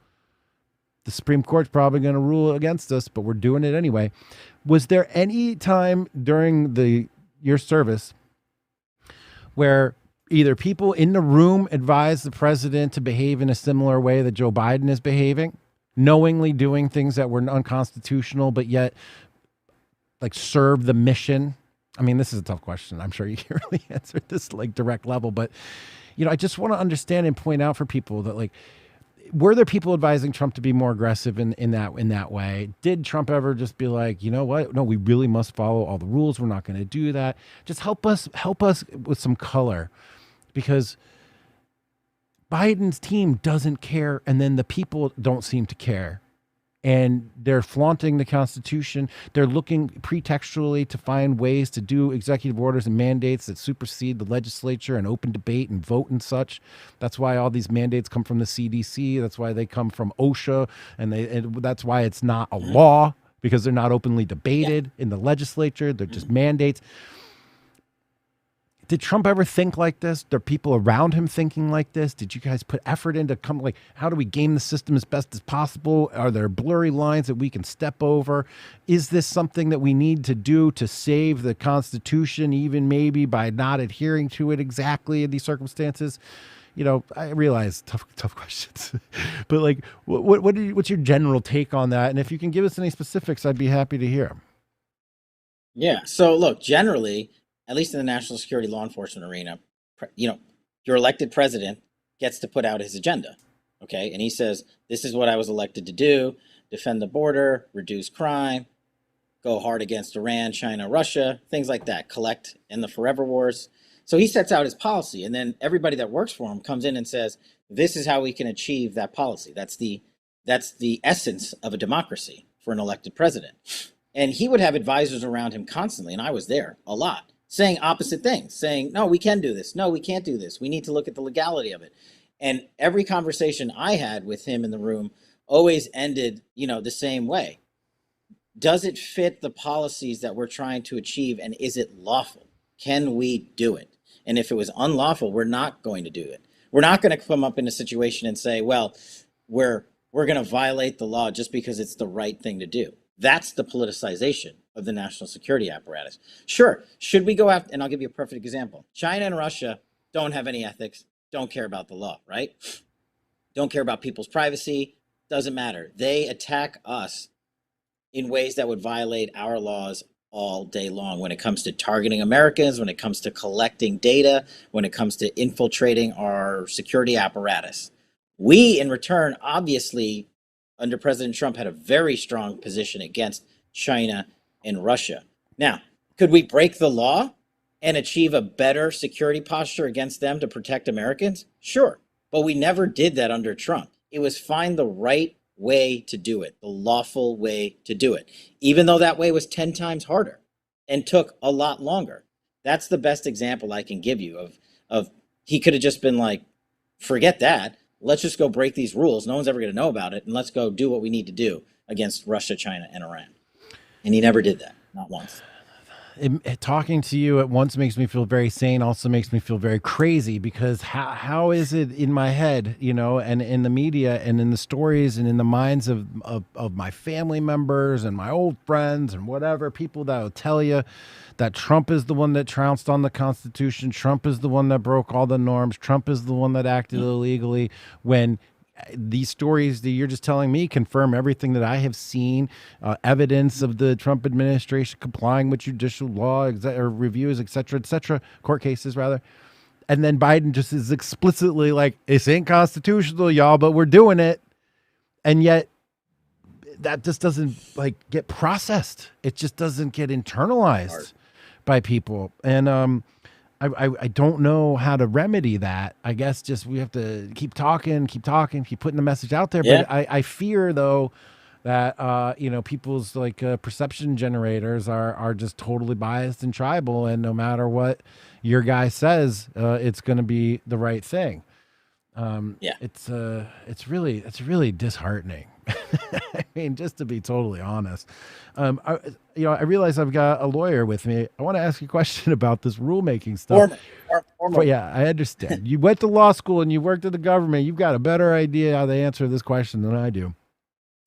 The Supreme Court's probably going to rule against us, but we're doing it anyway. Was there any time during your service where either people in the room advised the president to behave in a similar way that Joe Biden is behaving, knowingly doing things that were unconstitutional, but yet like serve the mission? I mean, this is a tough question. I'm sure you can't really answer this like direct level, but I just want to understand and point out for people that like, were there people advising Trump to be more aggressive in that way? Did Trump ever just be like, you know what? No, we really must follow all the rules. We're not going to do that. Just help us with some color, because Biden's team doesn't care, and then the people don't seem to care. And they're flaunting the Constitution. They're looking pretextually to find ways to do executive orders and mandates that supersede the legislature and open debate and vote and such. That's why all these mandates come from the CDC. That's why they come from OSHA. And that's why it's not a law, because they're not openly debated in the legislature. They're just mandates. Did Trump ever think like this? Are people around him thinking like this? Did you guys put effort into how do we game the system as best as possible? Are there blurry lines that we can step over? Is this something that we need to do to save the Constitution, even maybe by not adhering to it exactly in these circumstances? I realize tough questions, but like, what's your general take on that? And if you can give us any specifics, I'd be happy to hear. Yeah. So look, generally, at least in the national security law enforcement arena, your elected president gets to put out his agenda. Okay. And he says, this is what I was elected to do: defend the border, reduce crime, go hard against Iran, China, Russia, things like that, collect in the forever wars. So he sets out his policy, and then everybody that works for him comes in and says, this is how we can achieve that policy. That's the essence of a democracy for an elected president. And he would have advisors around him constantly, and I was there a lot, saying opposite things, saying, no, we can do this. No, we can't do this. We need to look at the legality of it. And every conversation I had with him in the room always ended, the same way. Does it fit the policies that we're trying to achieve, and is it lawful? Can we do it? And if it was unlawful, we're not going to do it. We're not going to come up in a situation and say, well, we're going to violate the law just because it's the right thing to do. That's the politicization of the national security apparatus. Sure, should we go after, and I'll give you a perfect example. China and Russia don't have any ethics, don't care about the law, right? Don't care about people's privacy, doesn't matter. They attack us in ways that would violate our laws all day long when it comes to targeting Americans, when it comes to collecting data, when it comes to infiltrating our security apparatus. We, in return, obviously, under President Trump, had a very strong position against China and Russia. Now, could we break the law and achieve a better security posture against them to protect Americans? Sure, but we never did that under Trump. It was find the right way to do it, the lawful way to do it, even though that way was 10 times harder and took a lot longer. That's the best example I can give you of he could have just been like, forget that. Let's just go break these rules. No one's ever going to know about it. And let's go do what we need to do against Russia, China, and Iran. And he never did that. Not once. talking to you at once makes me feel very sane, also makes me feel very crazy, because how is it in my head, and in the media and in the stories and in the minds of my family members and my old friends and whatever, people that will tell you that Trump is the one that trounced on the Constitution, Trump is the one that broke all the norms, Trump is the one that acted illegally, when these stories that you're just telling me confirm everything that I have seen, evidence of the Trump administration complying with judicial law or reviews, et cetera, court cases rather. And then Biden just is explicitly like, this ain't constitutional, y'all, but we're doing it. And yet that just doesn't get processed. It just doesn't get internalized by people. And, I don't know how to remedy that. I guess just we have to keep talking, keep putting the message out there. Yeah. But I fear though that people's perception generators are just totally biased and tribal, and no matter what your guy says, it's going to be the right thing. Yeah. It's really disheartening. I mean, just to be totally honest, I realize I've got a lawyer with me. I want to ask you a question about this rulemaking stuff. But yeah, I understand. You went to law school and you worked in the government. You've got a better idea how to answer this question than I do.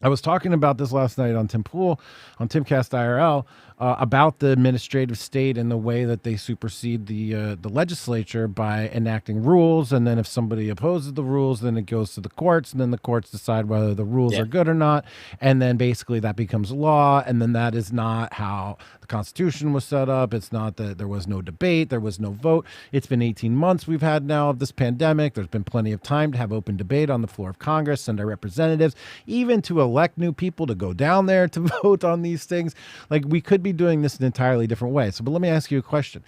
I was talking about this last night on Tim Pool, on Timcast IRL, about the administrative state and the way that they supersede the legislature by enacting rules. And then if somebody opposes the rules, then it goes to the courts, and then the courts decide whether the rules are good or not. And then basically that becomes law. And then that is not how the Constitution was set up. It's not that there was no debate, there was no vote. It's been 18 months we've had now of this pandemic. There's been plenty of time to have open debate on the floor of Congress, send our representatives, even to elect new people to go down there to vote on these things. We could be doing this an entirely different way. But let me ask you a question.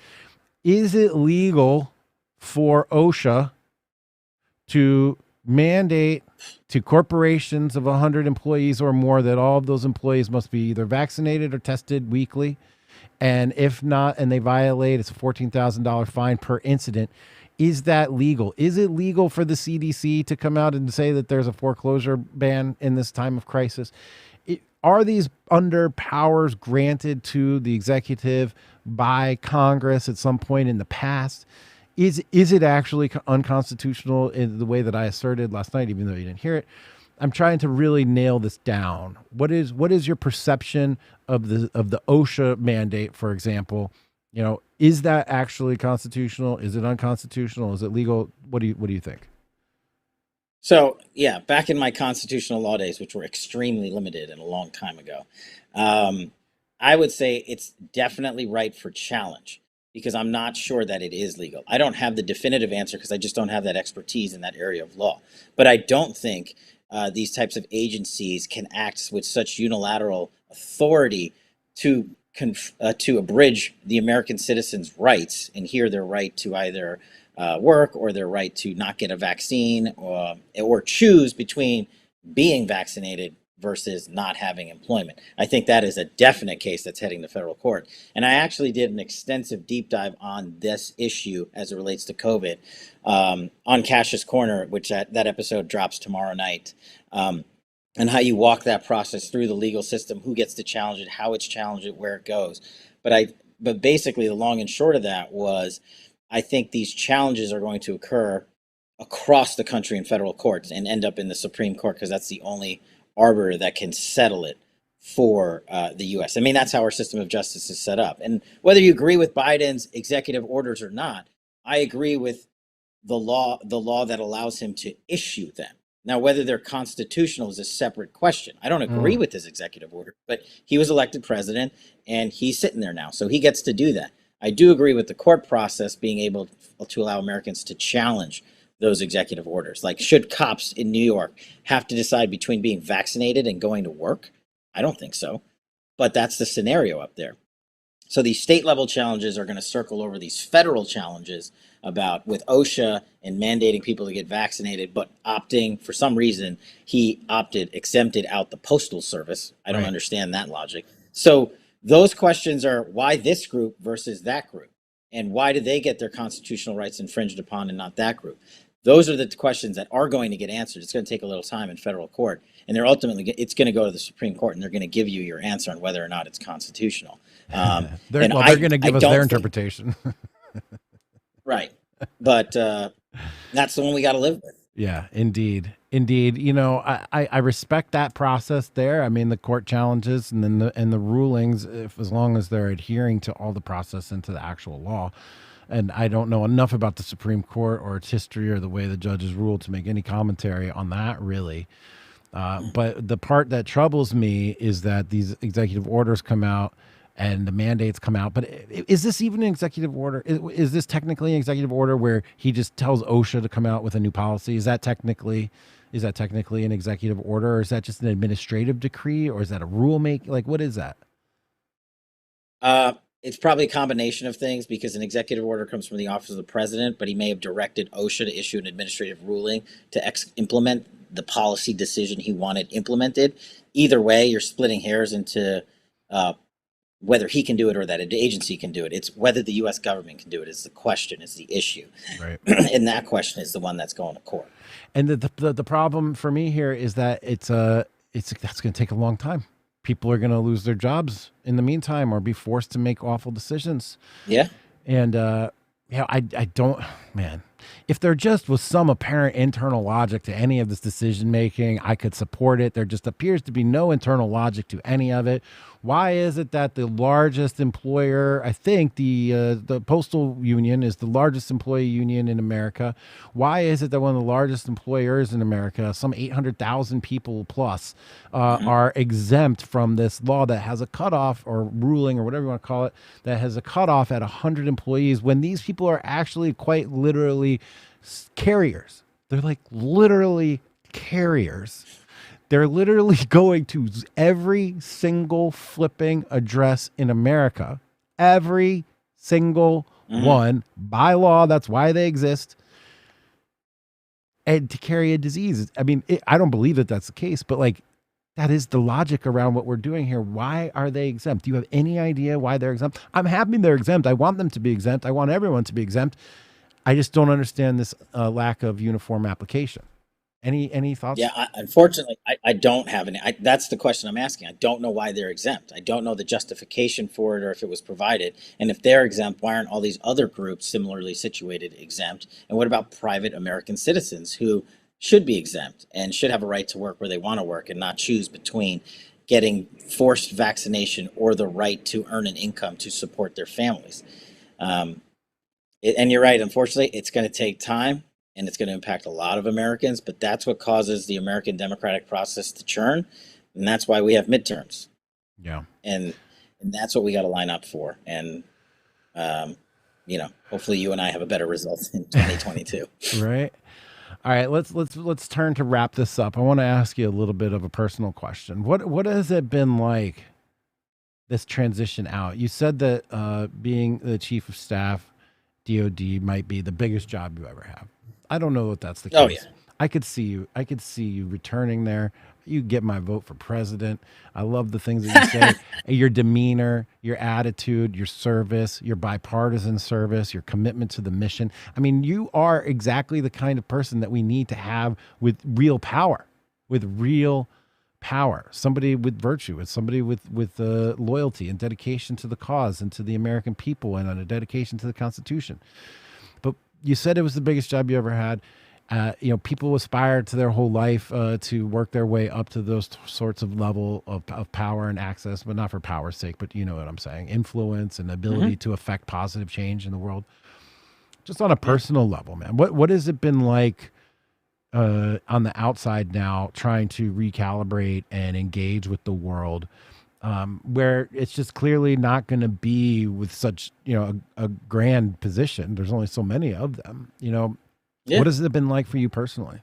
Is it legal for OSHA to mandate to corporations of 100 employees or more that all of those employees must be either vaccinated or tested weekly? And if not, and they violate, it's a $14,000 fine per incident. Is that legal? Is it legal for the CDC to come out and say that there's a foreclosure ban in this time of crisis? Are these under powers granted to the executive by Congress at some point in the past? Is it actually unconstitutional in the way that I asserted last night, even though you didn't hear it? I'm trying to really nail this down. What is your perception of the OSHA mandate, for example? Is that actually constitutional? Is it unconstitutional? Is it legal? What do you think? So, yeah, back in my constitutional law days, which were extremely limited and a long time ago, I would say it's definitely right for challenge, because I'm not sure that it is legal. I don't have the definitive answer because I just don't have that expertise in that area of law. But I don't think these types of agencies can act with such unilateral authority to abridge the American citizens' rights and hear their right to either work or their right to not get a vaccine, or choose between being vaccinated versus not having employment. I think that is a definite case that's heading to federal court. And I actually did an extensive deep dive on this issue as it relates to COVID on Cash's Corner, which that episode drops tomorrow night. And how you walk that process through the legal system, who gets to challenge it, how it's challenged, where it goes. But basically the long and short of that was, I think these challenges are going to occur across the country in federal courts and end up in the Supreme Court, because that's the only arbiter that can settle it for the U.S. I mean, that's how our system of justice is set up. And whether you agree with Biden's executive orders or not, I agree with the law that allows him to issue them. Now, whether they're constitutional is a separate question. I don't agree with his executive order, but he was elected president and he's sitting there now, so he gets to do that. I do agree with the court process being able to allow Americans to challenge those executive orders. Like, should cops in New York have to decide between being vaccinated and going to work? I don't think so, but that's the scenario up there. So these state level challenges are going to circle over these federal challenges about with OSHA and mandating people to get vaccinated, but opting, for some reason, he exempted out the Postal Service. I don't understand that logic. So those questions are, why this group versus that group? And why did they get their constitutional rights infringed upon and not that group? Those are the questions that are going to get answered. It's going to take a little time in federal court, and it's going to go to the Supreme Court, and they're going to give you your answer on whether or not it's constitutional. They're And well, they're going to I give us their don't think, interpretation. right. But that's the one we got to live with. Yeah, indeed. Indeed. You know, I respect that process there. I mean, the court challenges and then the rulings, if as long as they're adhering to all the process and to the actual law. And I don't know enough about the Supreme Court or its history or the way the judges ruled to make any commentary on that, really. But the part that troubles me is that these executive orders come out and the mandates come out. But is this even an executive order? Is this technically an executive order where he just tells OSHA to come out with a new policy? Is that technically an executive order, or is that just an administrative decree, or is that a rule make? Like, what is that? It's probably a combination of things because an executive order comes from the office of the president, but he may have directed OSHA to issue an administrative ruling to implement the policy decision he wanted implemented. Either way, you're splitting hairs into uh, whether he can do it or that an agency can do it. It's whether the U.S. government can do it is the question, is the issue. Right. And that question is the one that's going to court. And the problem for me here is that that's going to take a long time. People are going to lose their jobs in the meantime or be forced to make awful decisions. Yeah. And I don't, man. If there just was some apparent internal logic to any of this decision making, I could support it. There just appears to be no internal logic to any of it. Why is it that the largest employer, I think the postal union is the largest employee union in America? Why is it that one of the largest employers in America, some 800,000 people plus, are exempt from this law that has a cutoff or ruling or whatever you want to call it, that has a cutoff at 100 employees when these people are actually quite literally carriers? They're like literally carriers. They're literally going to every single flipping address in America, every single one by law. That's why they exist. And to carry a disease. I mean, I don't believe that that's the case, but like that is the logic around what we're doing here. Why are they exempt? Do you have any idea why they're exempt? I'm happy they're exempt. I want them to be exempt. I want everyone to be exempt. I just don't understand this lack of uniform application. Any thoughts? Yeah, unfortunately, I don't have any. That's the question I'm asking. I don't know why they're exempt. I don't know the justification for it or if it was provided. And if they're exempt, why aren't all these other groups similarly situated exempt? And what about private American citizens who should be exempt and should have a right to work where they want to work and not choose between getting forced vaccination or the right to earn an income to support their families? And you're right, unfortunately, it's going to take time and it's going to impact a lot of Americans, but that's what causes the American democratic process to churn. And that's why we have midterms. Yeah. And that's what we got to line up for. And, hopefully you and I have a better result in 2022. Right. All right, let's turn to wrap this up. I want to ask you a little bit of a personal question. What has it been like, this transition out? You said that being the chief of staff, DOD, might be the biggest job you ever have. I don't know if that's the case. Oh, yeah. I could see you returning there. You get my vote for president. I love the things that you say. Your demeanor, your attitude, your service, your bipartisan service, your commitment to the mission. I mean, you are exactly the kind of person that we need to have with real power, somebody with virtue, with somebody with loyalty and dedication to the cause and to the American people and a dedication to the Constitution. But you said it was the biggest job you ever had. People aspire to their whole life to work their way up to those sorts of level of power and access, but not for power's sake, but you know what I'm saying, influence and ability to affect positive change in the world. Just on a personal level, man, what has it been like on the outside now, trying to recalibrate and engage with the world, where it's just clearly not going to be with such, a grand position. There's only so many of them, Yeah. What has it been like for you personally?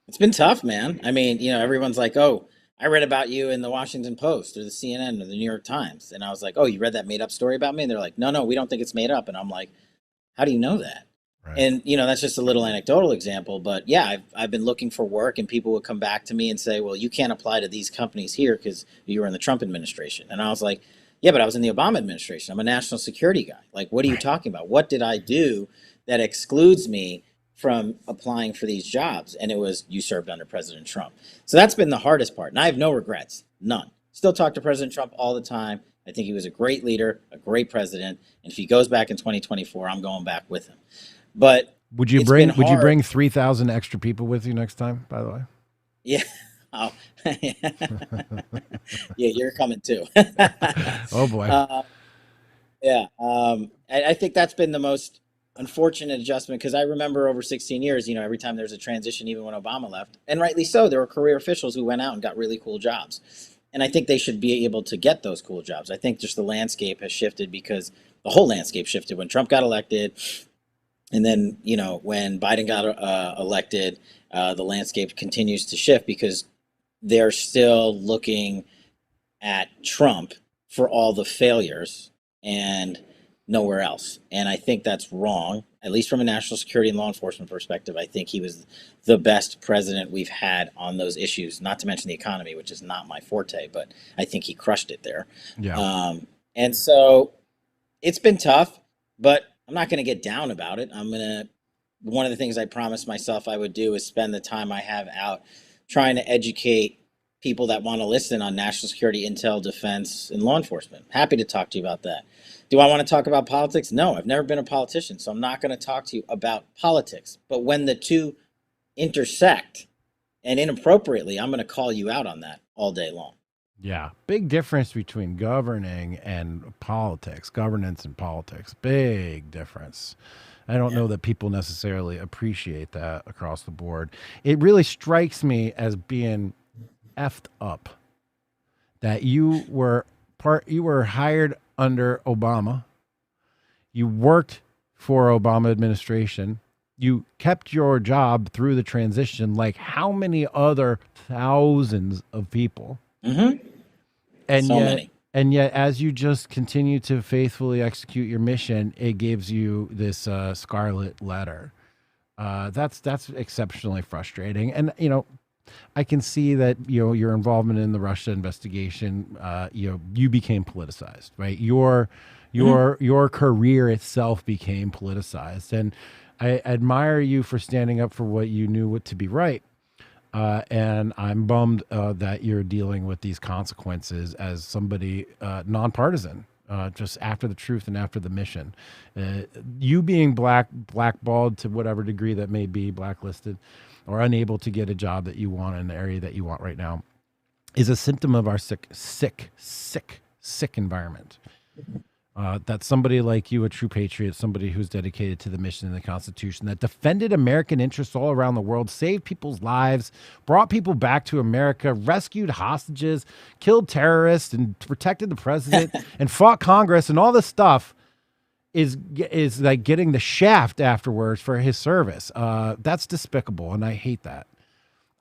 It's been tough, man. I mean, everyone's like, oh, I read about you in the Washington Post or the CNN or the New York Times. And I was like, oh, you read that made up story about me? And they're like, no, we don't think it's made up. And I'm like, how do you know that? Right. And, that's just a little anecdotal example. But yeah, I've been looking for work and people would come back to me and say, well, you can't apply to these companies here because you were in the Trump administration. And I was like, yeah, but I was in the Obama administration. I'm a national security guy. Like, what are you talking about? What did I do that excludes me from applying for these jobs? And it was, you served under President Trump. So that's been the hardest part. And I have no regrets, none. Still talk to President Trump all the time. I think he was a great leader, a great president. And if he goes back in 2024, I'm going back with him. But it's been Would you hard. bring 3,000 extra people with you next time, by the way? Yeah. Oh, yeah, you're coming too. Oh boy. Yeah. I think that's been the most unfortunate adjustment because I remember over 16 years, every time there's a transition, even when Obama left, and rightly so, there were career officials who went out and got really cool jobs. And I think they should be able to get those cool jobs. I think just the landscape has shifted because the whole landscape shifted when Trump got elected. And then, when Biden got elected, the landscape continues to shift because they're still looking at Trump for all the failures and nowhere else. And I think that's wrong, at least from a national security and law enforcement perspective. I think he was the best president we've had on those issues, not to mention the economy, which is not my forte, but I think he crushed it there. Yeah. And so it's been tough, but I'm not going to get down about it. One of the things I promised myself I would do is spend the time I have out trying to educate people that want to listen on national security, intel, defense, and law enforcement. Happy to talk to you about that. Do I want to talk about politics? No, I've never been a politician, so I'm not going to talk to you about politics. But when the two intersect and inappropriately, I'm going to call you out on that all day long. Yeah. Big difference between governing and politics, governance and politics. Big difference. I don't know that people necessarily appreciate that across the board. It really strikes me as being effed up that you were hired under Obama. You worked for Obama administration. You kept your job through the transition like how many other thousands of people. Mm-hmm. And so yet, many. And yet, as you just continue to faithfully execute your mission, it gives you this scarlet letter. That's exceptionally frustrating. And I can see that your involvement in the Russia investigation. You became politicized, right? Your career itself became politicized, and I admire you for standing up for what you knew to be right. And I'm bummed that you're dealing with these consequences as somebody nonpartisan, just after the truth and after the mission. You being blackballed to whatever degree that may be, blacklisted, or unable to get a job that you want in the area that you want right now, is a symptom of our sick environment. That somebody like you, a true patriot, somebody who's dedicated to the mission and the Constitution, that defended American interests all around the world, saved people's lives, brought people back to America, rescued hostages, killed terrorists, and protected the president, and fought Congress, and all this stuff is like getting the shaft afterwards for his service. That's despicable, and I hate that.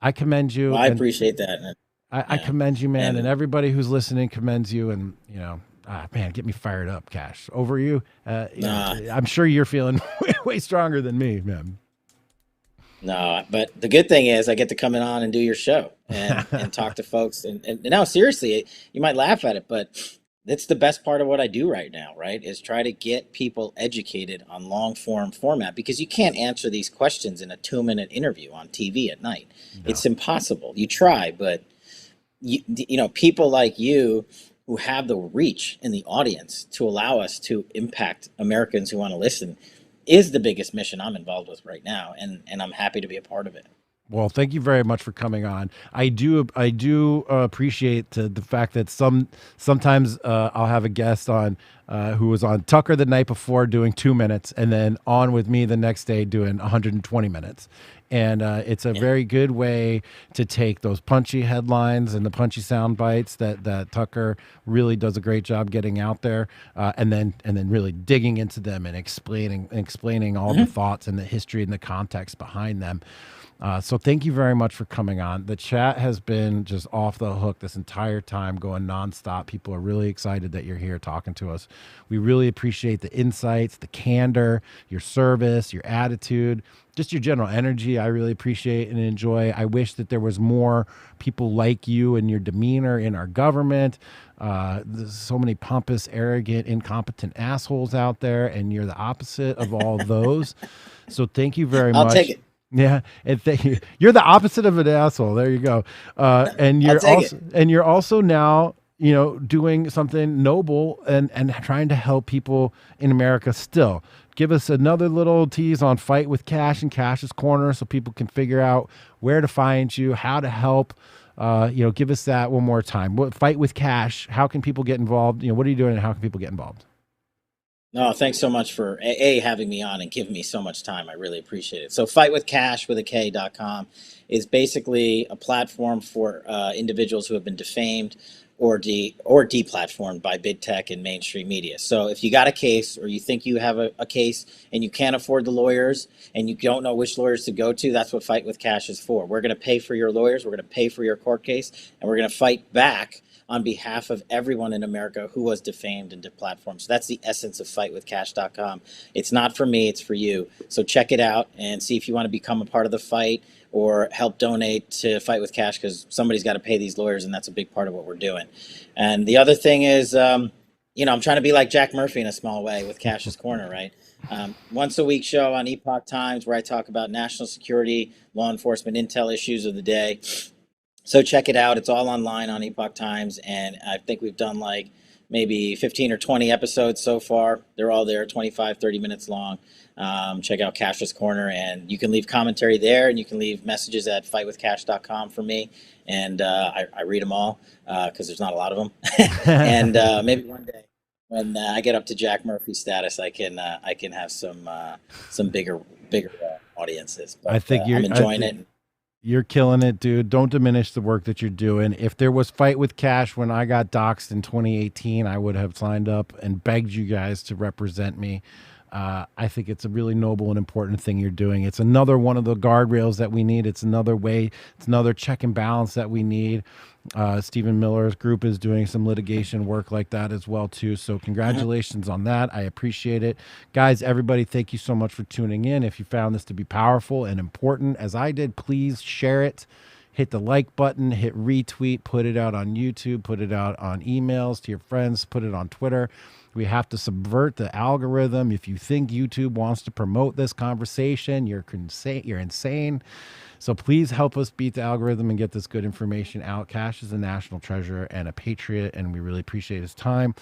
I commend you. Well, I appreciate that. I commend you, man, and everybody who's listening commends you, and man, get me fired up, Kash. Over you. I'm sure you're feeling way stronger than me, man. No, but the good thing is I get to come in on and do your show and talk to folks. And no, seriously, you might laugh at it, but that's the best part of what I do right now, right? Is try to get people educated on long form format, because you can't answer these questions in a 2-minute interview on TV at night. No. It's impossible. You try, but people like you who have the reach in the audience to allow us to impact Americans who want to listen is the biggest mission I'm involved with right now. And I'm happy to be a part of it. Well, thank you very much for coming on. I do appreciate the fact that sometimes I'll have a guest on who was on Tucker the night before doing 2 minutes, and then on with me the next day doing 120 minutes. And it's a very good way to take those punchy headlines and the punchy sound bites that Tucker really does a great job getting out there, and then really digging into them and explaining all the thoughts and the history and the context behind them. So thank you very much for coming on. The chat has been just off the hook this entire time, going nonstop. People are really excited that you're here talking to us. We really appreciate the insights, the candor, your service, your attitude, just your general energy. I really appreciate and enjoy. I wish that there was more people like you and your demeanor in our government. There's so many pompous, arrogant, incompetent assholes out there, and you're the opposite of all those. So thank you very much. I'll take it. Yeah, and thank you. You're the opposite of an asshole. There you go. And you're also now doing something noble and trying to help people in America still. Give us another little tease on Fight with Cash and Cash's Corner so people can figure out where to find you, how to help. Give us that one more time. Fight with Cash, how can people get involved? What are you doing and how can people get involved? No, thanks so much for having me on and giving me so much time. I really appreciate it. So fightwithcash with a K.com is basically a platform for individuals who have been defamed or deplatformed by big tech and mainstream media. So if you got a case or you think you have a case and you can't afford the lawyers and you don't know which lawyers to go to, that's what Fight with Cash is for. We're going to pay for your lawyers, we're going to pay for your court case, and we're going to fight back on behalf of everyone in America who was defamed and deplatformed. So that's the essence of fightwithcash.com. It's not for me, it's for you. So check it out and see if you want to become a part of the fight or help donate to Fight with Cash, because somebody's got to pay these lawyers, and that's a big part of what we're doing. And the other thing is, I'm trying to be like Jack Murphy in a small way with Cash's Corner, right? Once a week show on Epoch Times where I talk about national security, law enforcement, intel issues of the day. So check it out. It's all online on Epoch Times, and I think we've done like maybe 15 or 20 episodes so far. They're all there, 25, 30 minutes long. Check out Cash's Corner, and you can leave commentary there, and you can leave messages at fightwithcash.com for me, and I read them all because there's not a lot of them. And maybe one day when I get up to Jack Murphy status, I can have some bigger audiences. But, I think I'm enjoying it. You're killing it, dude. Don't diminish the work that you're doing. If there was Fight with Cash when I got doxxed in 2018, I would have signed up and begged you guys to represent me. I think it's a really noble and important thing you're doing. It's another one of the guardrails that we need. It's another way. It's another check and balance that we need. Stephen Miller's group is doing some litigation work like that as well too. So congratulations on that. I appreciate it. Guys, everybody, thank you so much for tuning in. If you found this to be powerful and important as I did, please share it. Hit the like button, hit retweet, put it out on YouTube, put it out on emails to your friends, put it on Twitter. We have to subvert the algorithm. If you think YouTube wants to promote this conversation, you're insane. So please help us beat the algorithm and get this good information out. Cash is a national treasure and a patriot, and we really appreciate his time.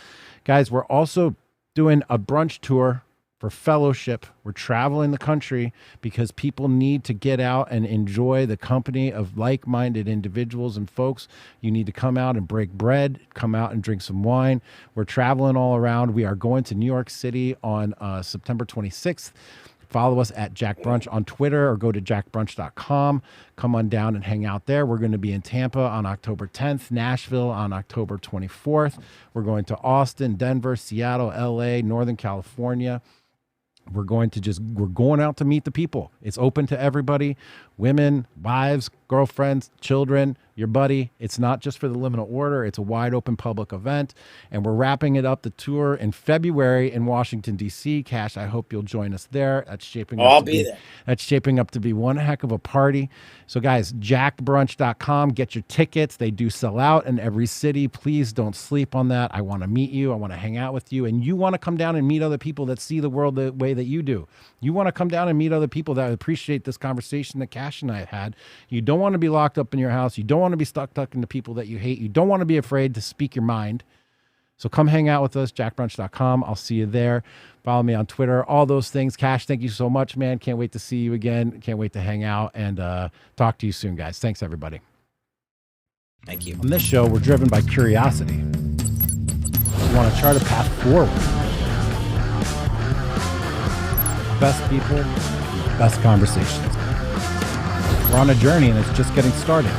Guys, we're also doing a brunch tour for fellowship. We're traveling the country because people need to get out and enjoy the company of like-minded individuals and folks. You need to come out and break bread, come out and drink some wine. We're traveling all around. We are going to New York City on September 26th. Follow us at Jack Brunch on Twitter or go to jackbrunch.com. Come on down and hang out there. We're going to be in Tampa on October 10th, Nashville on October 24th. We're going to Austin, Denver, Seattle, LA, Northern California. We're going out to meet the people. It's open to everybody, women, wives, girlfriends, children, your buddy. It's not just for the Liminal Order. It's a wide open public event. And we're wrapping it up, the tour, in February in Washington, D.C. Cash, I hope you'll join us there. That's shaping up to be one heck of a party. So guys, jackbrunch.com, get your tickets. They do sell out in every city. Please don't sleep on that. I want to meet you. I want to hang out with you. And you want to come down and meet other people that see the world the way that you do. You want to come down and meet other people that appreciate this conversation that Cash and I had. You don't want to be locked up in your house. You don't want to be stuck talking to people that you hate. You don't want to be afraid to speak your mind. So come hang out with us, jackbrunch.com. I'll see you there. Follow me on Twitter, all those things. Cash, thank you so much, man. Can't wait to see you again. Can't wait to hang out and talk to you soon, guys. Thanks, everybody. Thank you. On this show, we're driven by curiosity. We want to chart a path forward. Best people, best conversations. We're on a journey and it's just getting started.